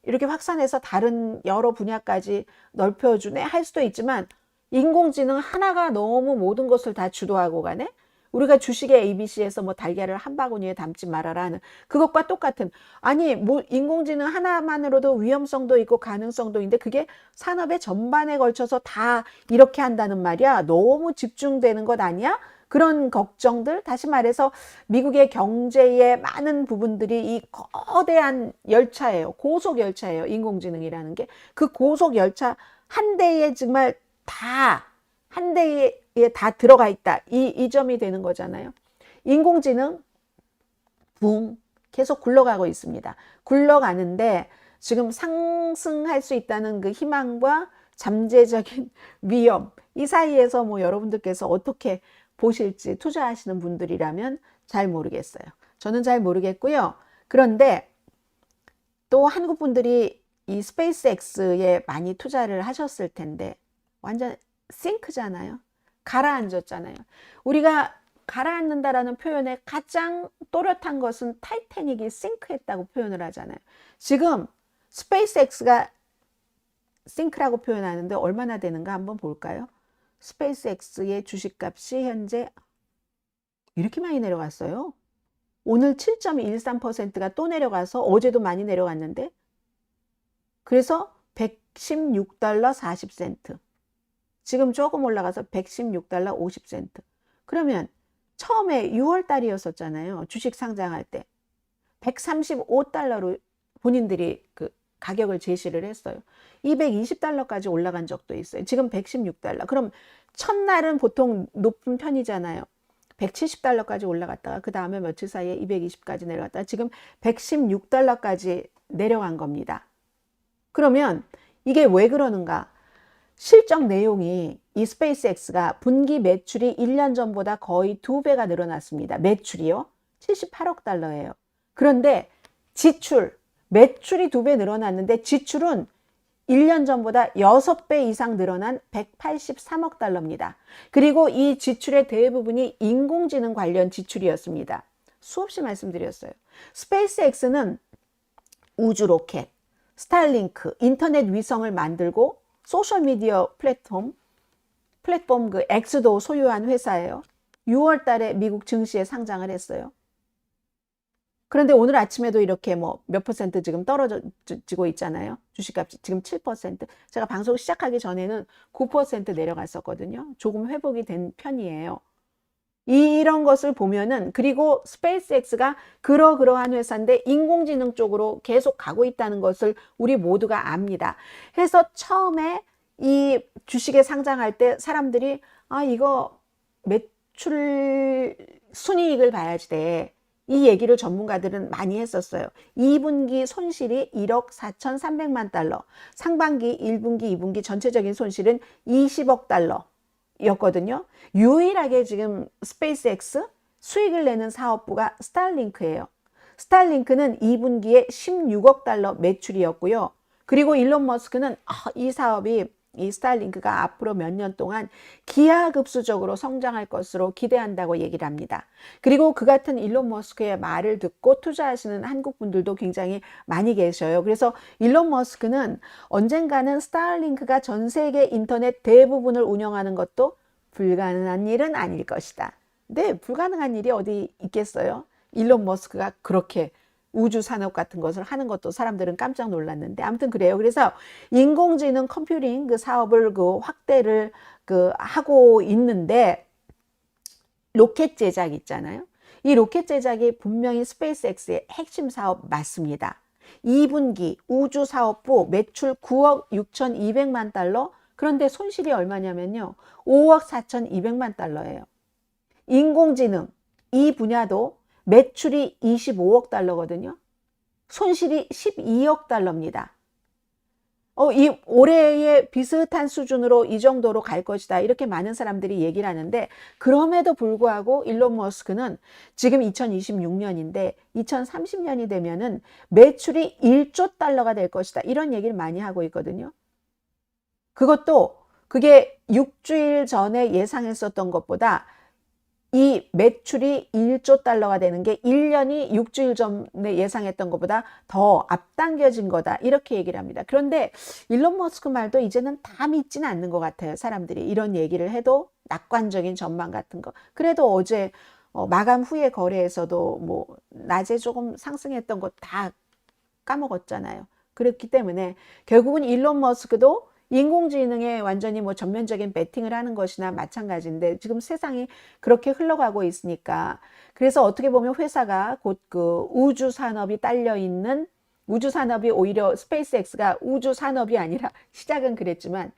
이렇게 확산해서 다른 여러 분야까지 넓혀주네 할 수도 있지만 인공지능 하나가 너무 모든 것을 다 주도하고 가네? 우리가 주식의 ABC에서 뭐 달걀을 한 바구니에 담지 말아라는 그것과 똑같은, 아니 뭐 인공지능 하나만으로도 위험성도 있고 가능성도 있는데 그게 산업의 전반에 걸쳐서 다 이렇게 한다는 말이야. 너무 집중되는 것 아니야? 그런 걱정들, 다시 말해서 미국의 경제의 많은 부분들이 이 거대한 열차예요. 고속 열차예요. 인공지능이라는 게. 그 고속 열차 한 대에 정말 한 대에 다 들어가 있다. 이 점이 되는 거잖아요. 인공지능 붕 계속 굴러가고 있습니다. 굴러가는데 지금 상승할 수 있다는 그 희망과 잠재적인 위험, 이 사이에서 뭐 여러분들께서 어떻게 보실지, 투자하시는 분들이라면 잘 모르겠어요. 저는 잘 모르겠고요. 그런데 또 한국 분들이 이 스페이스X에 많이 투자를 하셨을 텐데 완전 싱크잖아요. 가라앉았잖아요. 우리가 가라앉는다라는 표현에 가장 또렷한 것은 타이타닉이 싱크했다고 표현을 하잖아요. 지금 스페이스X가 싱크라고 표현하는데 얼마나 되는가 한번 볼까요? 스페이스X의 주식값이 현재 이렇게 많이 내려갔어요. 오늘 7.13%가 또 내려가서 어제도 많이 내려갔는데, 그래서 116달러 40센트. 지금 조금 올라가서 116달러 50센트. 그러면 처음에 6월 달이었었잖아요. 주식 상장할 때 135달러로 본인들이 그 가격을 제시를 했어요. 220달러까지 올라간 적도 있어요. 지금 116달러. 그럼 첫날은 보통 높은 편이잖아요. 170달러까지 올라갔다가 그 다음에 며칠 사이에 220까지 내려갔다가 지금 116달러까지 내려간 겁니다. 그러면 이게 왜 그러는가? 실적 내용이 이 스페이스X가 분기 매출이 1년 전보다 거의 2배가 늘어났습니다. 매출이요. 78억 달러예요. 그런데 매출이 2배 늘어났는데 지출은 1년 전보다 6배 이상 늘어난 183억 달러입니다. 그리고 이 지출의 대부분이 인공지능 관련 지출이었습니다. 수없이 말씀드렸어요. 스페이스X는 우주 로켓, 스타링크, 인터넷 위성을 만들고 소셜미디어 플랫폼 그 X도 소유한 회사예요. 6월 달에 미국 증시에 상장을 했어요. 그런데 오늘 아침에도 이렇게 뭐 몇 퍼센트 지금 떨어지고 있잖아요. 주식값이 지금 7%. 제가 방송 시작하기 전에는 9% 내려갔었거든요. 조금 회복이 된 편이에요. 이런 것을 보면은, 그리고 스페이스X가 그러한 회사인데 인공지능 쪽으로 계속 가고 있다는 것을 우리 모두가 압니다. 그래서 처음에 이 주식에 상장할 때 사람들이 이거 매출 순이익을 봐야지 돼. 이 얘기를 전문가들은 많이 했었어요. 2분기 손실이 1억 4,300만 달러, 상반기 1분기, 2분기 전체적인 손실은 20억 달러였거든요. 유일하게 지금 스페이스X 수익을 내는 사업부가 스타링크예요. 스타링크는 2분기에 16억 달러 매출이었고요. 그리고 일론 머스크는 이 스타링크가 앞으로 몇 년 동안 기하급수적으로 성장할 것으로 기대한다고 얘기를 합니다. 그리고 그 같은 일론 머스크의 말을 듣고 투자하시는 한국 분들도 굉장히 많이 계셔요. 그래서 일론 머스크는 언젠가는 스타링크가 전 세계 인터넷 대부분을 운영하는 것도 불가능한 일은 아닐 것이다. 근데 불가능한 일이 어디 있겠어요? 일론 머스크가 그렇게 우주 산업 같은 것을 하는 것도 사람들은 깜짝 놀랐는데, 아무튼 그래요. 그래서 인공지능 컴퓨팅 그 사업을 확대를 하고 있는데, 로켓 제작 있잖아요. 이 로켓 제작이 분명히 스페이스X의 핵심 사업 맞습니다. 2분기 우주 사업부 매출 9억 6,200만 달러. 그런데 손실이 얼마냐면요, 5억 4,200만 달러예요. 인공지능 이 분야도 매출이 25억 달러거든요. 손실이 12억 달러입니다. 이 올해의 비슷한 수준으로 이 정도로 갈 것이다. 이렇게 많은 사람들이 얘기를 하는데, 그럼에도 불구하고 일론 머스크는 지금 2026년인데 2030년이 되면은 매출이 1조 달러가 될 것이다. 이런 얘기를 많이 하고 있거든요. 그게 6주일 전에 예상했었던 것보다 이 매출이 1조 달러가 되는 게 1년이 6주일 전에 예상했던 것보다 더 앞당겨진 거다. 이렇게 얘기를 합니다. 그런데 일론 머스크 말도 이제는 다 믿지는 않는 것 같아요. 사람들이 이런 얘기를 해도 낙관적인 전망 같은 거. 그래도 어제 마감 후에 거래에서도 뭐 낮에 조금 상승했던 거 다 까먹었잖아요. 그렇기 때문에 결국은 일론 머스크도 인공지능에 완전히 뭐 전면적인 베팅을 하는 것이나 마찬가지인데 지금 세상이 그렇게 흘러가고 있으니까 그래서 어떻게 보면 회사가 곧 그 우주 산업이 딸려 있는 우주 산업이 오히려 스페이스X가 우주 산업이 아니라 시작은 그랬지만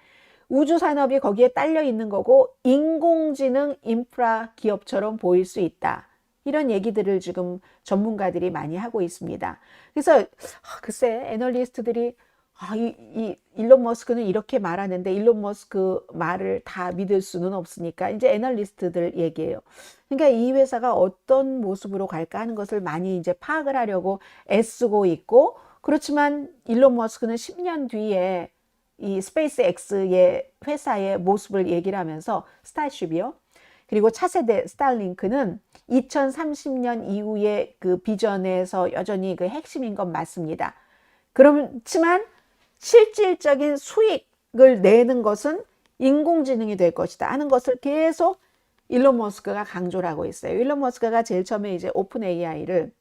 우주 산업이 거기에 딸려 있는 거고 인공지능 인프라 기업처럼 보일 수 있다. 이런 얘기들을 지금 전문가들이 많이 하고 있습니다. 그래서 글쎄 애널리스트들이 이 일론 머스크는 이렇게 말하는데 일론 머스크 말을 다 믿을 수는 없으니까 이제 애널리스트들 얘기예요. 그러니까 이 회사가 어떤 모습으로 갈까 하는 것을 많이 이제 파악을 하려고 애쓰고 있고 그렇지만 일론 머스크는 10년 뒤에 이 스페이스X의 회사의 모습을 얘기를 하면서 스타쉽이요. 그리고 차세대 스타링크는 2030년 이후의 그 비전에서 여전히 그 핵심인 건 맞습니다. 그렇지만 실질적인 수익을 내는 것은 인공지능이 될 것이다 하는 것을 계속 일론 머스크가 강조를 하고 있어요. 일론 머스크가 제일 처음에 이제 오픈 AI를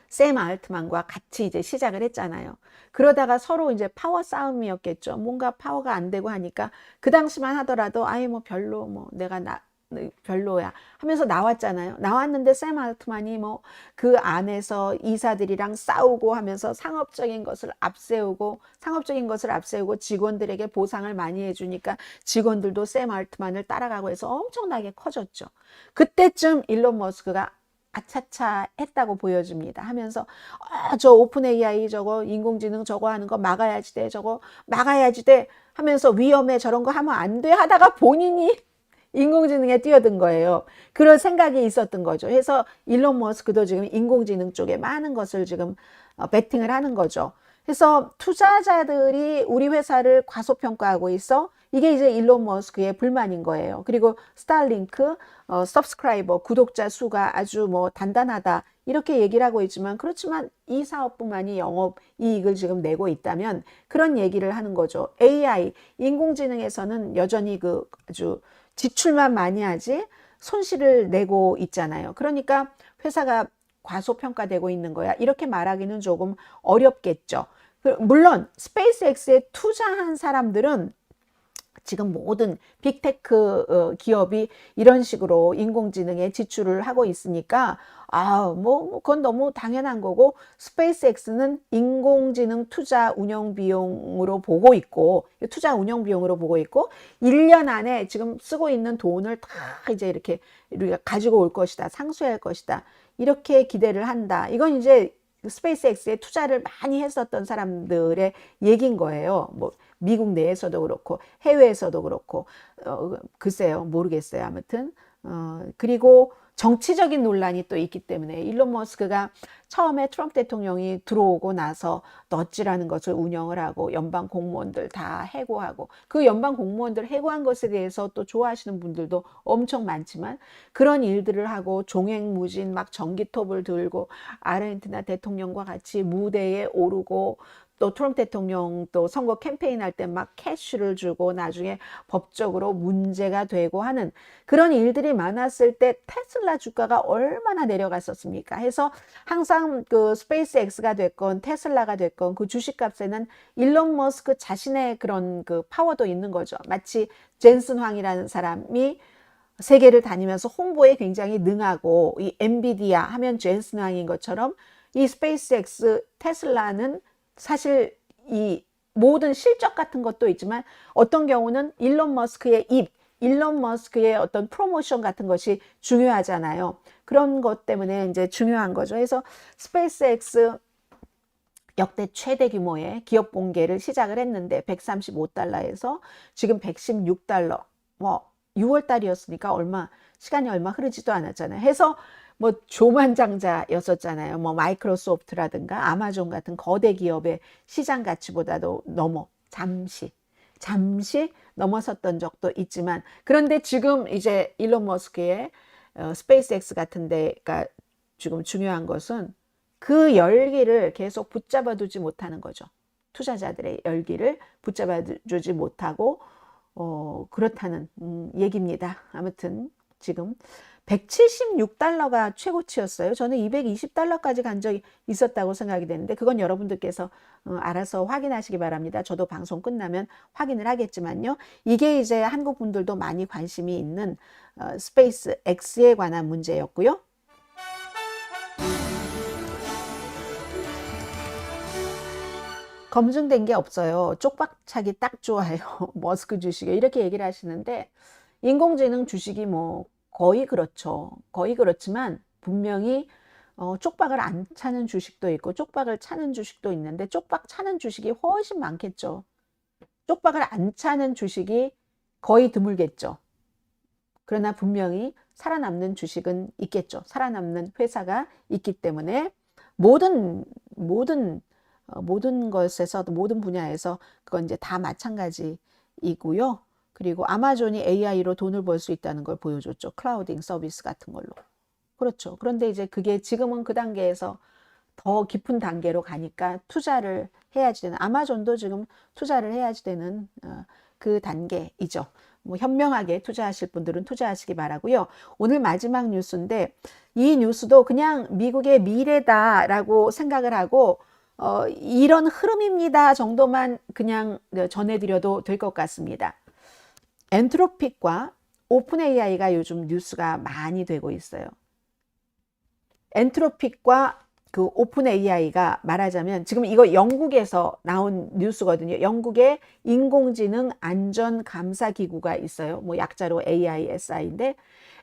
샘 알트만과 같이 이제 시작을 했잖아요. 그러다가 서로 이제 파워 싸움이었겠죠. 뭔가 파워가 안 되고 하니까 그 당시만 하더라도 아예 뭐 별로 뭐 내가 별로야 하면서 나왔잖아요. 나왔는데 샘 알트만이 뭐 그 안에서 이사들이랑 싸우고 하면서 상업적인 것을 앞세우고 직원들에게 보상을 많이 해주니까 직원들도 샘 알트만을 따라가고 해서 엄청나게 커졌죠. 그때쯤 일론 머스크가 아차차 했다고 보여집니다. 하면서 저 오픈 AI 저거 인공지능 저거 하는 거 막아야지 돼. 저거 막아야지 돼. 하면서 위험해. 저런 거 하면 안 돼. 하다가 본인이 인공지능에 뛰어든 거예요. 그런 생각이 있었던 거죠. 그래서 일론 머스크도 지금 인공지능 쪽에 많은 것을 지금 베팅을 하는 거죠. 그래서 투자자들이 우리 회사를 과소평가하고 있어. 이게 이제 일론 머스크의 불만인 거예요. 그리고 스타링크 서브스크라이버 구독자 수가 아주 뭐 단단하다 이렇게 얘기를 하고 있지만 그렇지만 이 사업뿐만이 영업 이익을 지금 내고 있다면 그런 얘기를 하는 거죠. AI 인공지능에서는 여전히 그 아주 지출만 많이 하지 손실을 내고 있잖아요. 그러니까 회사가 과소평가되고 있는 거야. 이렇게 말하기는 조금 어렵겠죠. 물론 스페이스X에 투자한 사람들은 지금 모든 빅테크 기업이 이런 식으로 인공지능에 지출을 하고 있으니까 그건 너무 당연한 거고 스페이스X는 인공지능 투자 운영 비용으로 보고 있고 1년 안에 지금 쓰고 있는 돈을 다 이제 이렇게 우리가 가지고 올 것이다. 상쇄할 것이다. 이렇게 기대를 한다. 이건 이제 스페이스X에 투자를 많이 했었던 사람들의 얘기인 거예요. 뭐 미국 내에서도 그렇고 해외에서도 그렇고 글쎄요 모르겠어요. 아무튼 그리고 정치적인 논란이 또 있기 때문에 일론 머스크가 처음에 트럼프 대통령이 들어오고 나서 넛지라는 것을 운영을 하고 연방 공무원들 다 해고하고 그 연방 공무원들 해고한 것에 대해서 또 좋아하시는 분들도 엄청 많지만 그런 일들을 하고 종횡무진 막 전기톱을 들고 아르헨티나 대통령과 같이 무대에 오르고 또 트럼프 대통령 또 선거 캠페인 할 때 막 캐시를 주고 나중에 법적으로 문제가 되고 하는 그런 일들이 많았을 때 테슬라 주가가 얼마나 내려갔었습니까? 해서 항상 그 스페이스X가 됐건 테슬라가 됐건 그 주식값에는 일론 머스크 자신의 그런 그 파워도 있는 거죠. 마치 젠슨 황이라는 사람이 세계를 다니면서 홍보에 굉장히 능하고 이 엔비디아 하면 젠슨 황인 것처럼 이 스페이스X 테슬라는 사실 이 모든 실적 같은 것도 있지만 어떤 경우는 일론 머스크의 일론 머스크의 어떤 프로모션 같은 것이 중요하잖아요. 그런 것 때문에 이제 중요한 거죠. 그래서 스페이스X 역대 최대 규모의 기업 공개를 시작을 했는데 135달러에서 지금 116달러. 뭐 6월 달이었으니까 시간이 얼마 흐르지도 않았잖아요. 해서 뭐 조만장자였었잖아요. 뭐 마이크로소프트라든가 아마존 같은 거대 기업의 시장 가치보다도 잠시 넘어섰던 적도 있지만, 그런데 지금 이제 일론 머스크의 스페이스X 같은 데가 지금 중요한 것은 그 열기를 계속 붙잡아 두지 못하는 거죠. 투자자들의 열기를 붙잡아 주지 못하고 그렇다는 얘기입니다. 아무튼 지금 176달러가 최고치였어요. 저는 220달러까지 간 적이 있었다고 생각이 되는데 그건 여러분들께서 알아서 확인하시기 바랍니다. 저도 방송 끝나면 확인을 하겠지만요. 이게 이제 한국 분들도 많이 관심이 있는 스페이스 X에 관한 문제였고요. 검증된 게 없어요. 쪽박차기 딱 좋아요. 머스크 주식에 이렇게 얘기를 하시는데 인공지능 주식이 뭐 거의 그렇죠. 거의 그렇지만 분명히 쪽박을 안 차는 주식도 있고 쪽박을 차는 주식도 있는데 쪽박 차는 주식이 훨씬 많겠죠. 쪽박을 안 차는 주식이 거의 드물겠죠. 그러나 분명히 살아남는 주식은 있겠죠. 살아남는 회사가 있기 때문에 모든 것에서 모든 분야에서 그건 이제 다 마찬가지이고요. 그리고 아마존이 AI로 돈을 벌 수 있다는 걸 보여줬죠. 클라우딩 서비스 같은 걸로. 그렇죠. 그런데 이제 그게 지금은 그 단계에서 더 깊은 단계로 가니까 투자를 해야지 되는, 아마존도 지금 투자를 해야지 되는 그 단계이죠. 뭐 현명하게 투자하실 분들은 투자하시기 바라고요. 오늘 마지막 뉴스인데 이 뉴스도 그냥 미국의 미래다라고 생각을 하고 이런 흐름입니다 정도만 그냥 전해드려도 될 것 같습니다. 엔트로픽과 오픈 AI가 요즘 뉴스가 많이 되고 있어요. 엔트로픽과 그 오픈 AI가 말하자면 지금 이거 영국에서 나온 뉴스거든요. 영국의 인공지능 안전감사기구가 있어요. 뭐 약자로 AISI인데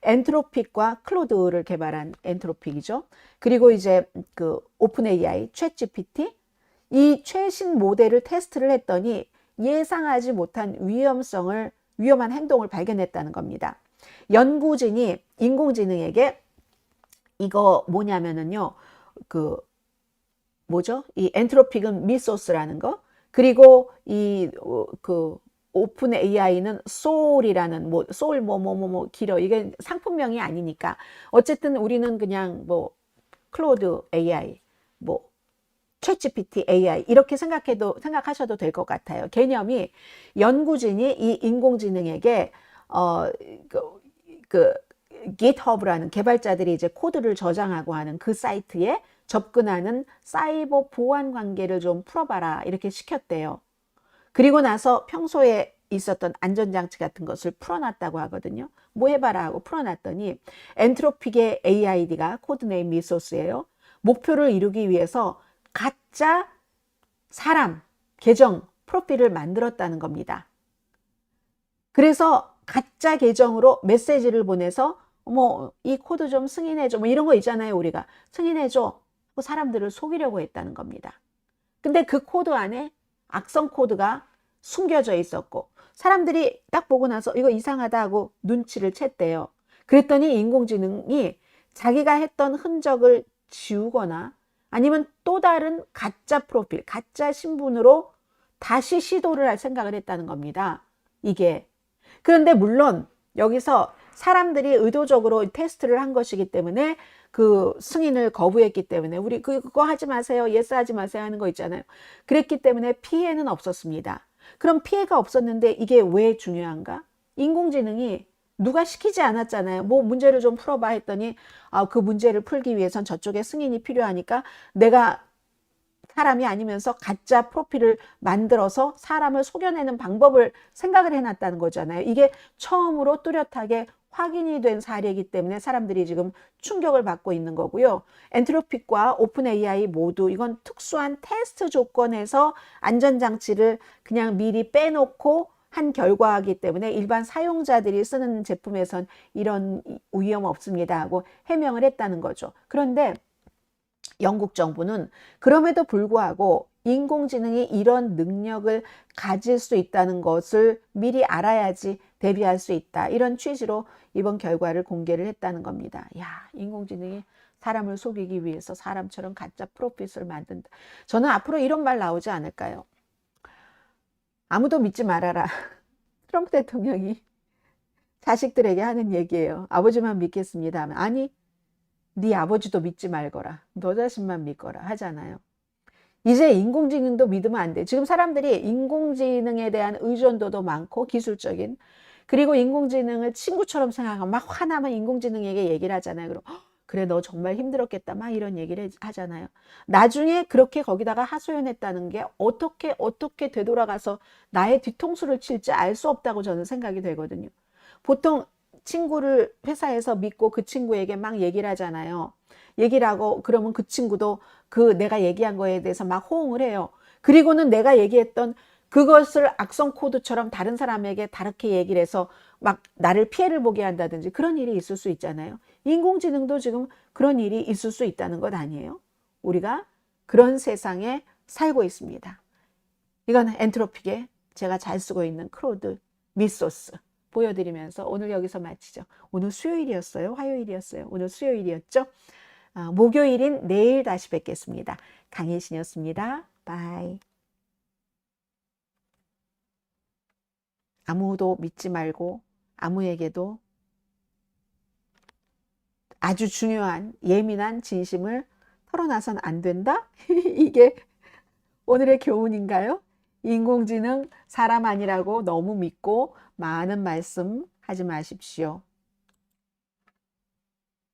엔트로픽과 클로드를 개발한 엔트로픽이죠. 그리고 이제 그 오픈 AI, 챗 GPT 이 최신 모델을 테스트를 했더니 예상하지 못한 위험한 행동을 발견했다는 겁니다. 연구진이 인공지능에게 이거 뭐냐면은요, 이 엔트로픽은 미소스라는 거, 그리고 그 오픈 AI는 소울이라는 소울 길어. 이게 상품명이 아니니까. 어쨌든 우리는 그냥 클로드 AI, 챗GPT AI 이렇게 생각하셔도 될 것 같아요. 개념이 연구진이 이 인공지능에게 GitHub라는 개발자들이 이제 코드를 저장하고 하는 그 사이트에 접근하는 사이버 보안 관계를 좀 풀어봐라 이렇게 시켰대요. 그리고 나서 평소에 있었던 안전장치 같은 것을 풀어놨다고 하거든요. 뭐 해봐라 하고 풀어놨더니 엔트로픽의 AID가 코드네임 미소스예요. 목표를 이루기 위해서 가짜 사람 계정 프로필을 만들었다는 겁니다. 그래서 가짜 계정으로 메시지를 보내서 이 코드 좀 승인해줘 이런 거 있잖아요. 우리가 승인해줘 사람들을 속이려고 했다는 겁니다. 근데 그 코드 안에 악성 코드가 숨겨져 있었고 사람들이 딱 보고 나서 이거 이상하다 하고 눈치를 챘대요. 그랬더니 인공지능이 자기가 했던 흔적을 지우거나 아니면 또 다른 가짜 프로필, 가짜 신분으로 다시 시도를 할 생각을 했다는 겁니다. 이게. 그런데 물론 여기서 사람들이 의도적으로 테스트를 한 것이기 때문에 그 승인을 거부했기 때문에 우리 그거 하지 마세요. 예스 하지 마세요 하는 거 있잖아요. 그랬기 때문에 피해는 없었습니다. 그럼 피해가 없었는데 이게 왜 중요한가? 인공지능이 누가 시키지 않았잖아요. 문제를 좀 풀어봐 했더니 그 문제를 풀기 위해선 저쪽에 승인이 필요하니까 내가 사람이 아니면서 가짜 프로필을 만들어서 사람을 속여내는 방법을 생각을 해놨다는 거잖아요. 이게 처음으로 뚜렷하게 확인이 된 사례이기 때문에 사람들이 지금 충격을 받고 있는 거고요. 엔트로픽과 오픈 AI 모두 이건 특수한 테스트 조건에서 안전장치를 그냥 미리 빼놓고 한 결과이기 때문에 일반 사용자들이 쓰는 제품에선 이런 위험 없습니다 하고 해명을 했다는 거죠. 그런데 영국 정부는 그럼에도 불구하고 인공지능이 이런 능력을 가질 수 있다는 것을 미리 알아야지 대비할 수 있다. 이런 취지로 이번 결과를 공개를 했다는 겁니다. 야, 인공지능이 사람을 속이기 위해서 사람처럼 가짜 프로필을 만든다. 저는 앞으로 이런 말 나오지 않을까요? 아무도 믿지 말아라. 트럼프 대통령이 자식들에게 하는 얘기예요. 아버지만 믿겠습니다 하면 아니 네 아버지도 믿지 말거라. 너 자신만 믿거라 하잖아요. 이제 인공지능도 믿으면 안 돼. 지금 사람들이 인공지능에 대한 의존도도 많고 기술적인 그리고 인공지능을 친구처럼 생각하고 막 화나면 인공지능에게 얘기를 하잖아요. 그럼 그래 너 정말 힘들었겠다 막 이런 얘기를 하잖아요. 나중에 그렇게 거기다가 하소연했다는 게 어떻게 되돌아가서 나의 뒤통수를 칠지 알 수 없다고 저는 생각이 되거든요. 보통 친구를 회사에서 믿고 그 친구에게 막 얘기를 하잖아요. 얘기를 하고 그러면 그 친구도 그 내가 얘기한 거에 대해서 막 호응을 해요. 그리고는 내가 얘기했던 그것을 악성 코드처럼 다른 사람에게 다르게 얘기를 해서 막 나를 피해를 보게 한다든지 그런 일이 있을 수 있잖아요. 인공지능도 지금 그런 일이 있을 수 있다는 것 아니에요? 우리가 그런 세상에 살고 있습니다. 이건 엔트로픽에 제가 잘 쓰고 있는 크로드 미소스 보여드리면서 오늘 여기서 마치죠. 오늘 수요일이었어요? 화요일이었어요? 오늘 수요일이었죠? 목요일인 내일 다시 뵙겠습니다. 강혜신이었습니다. 바이. 아무도 믿지 말고 아무에게도 아주 중요한 예민한 진심을 털어놔선 안 된다? 이게 오늘의 교훈인가요? 인공지능 사람 아니라고 너무 믿고 많은 말씀 하지 마십시오.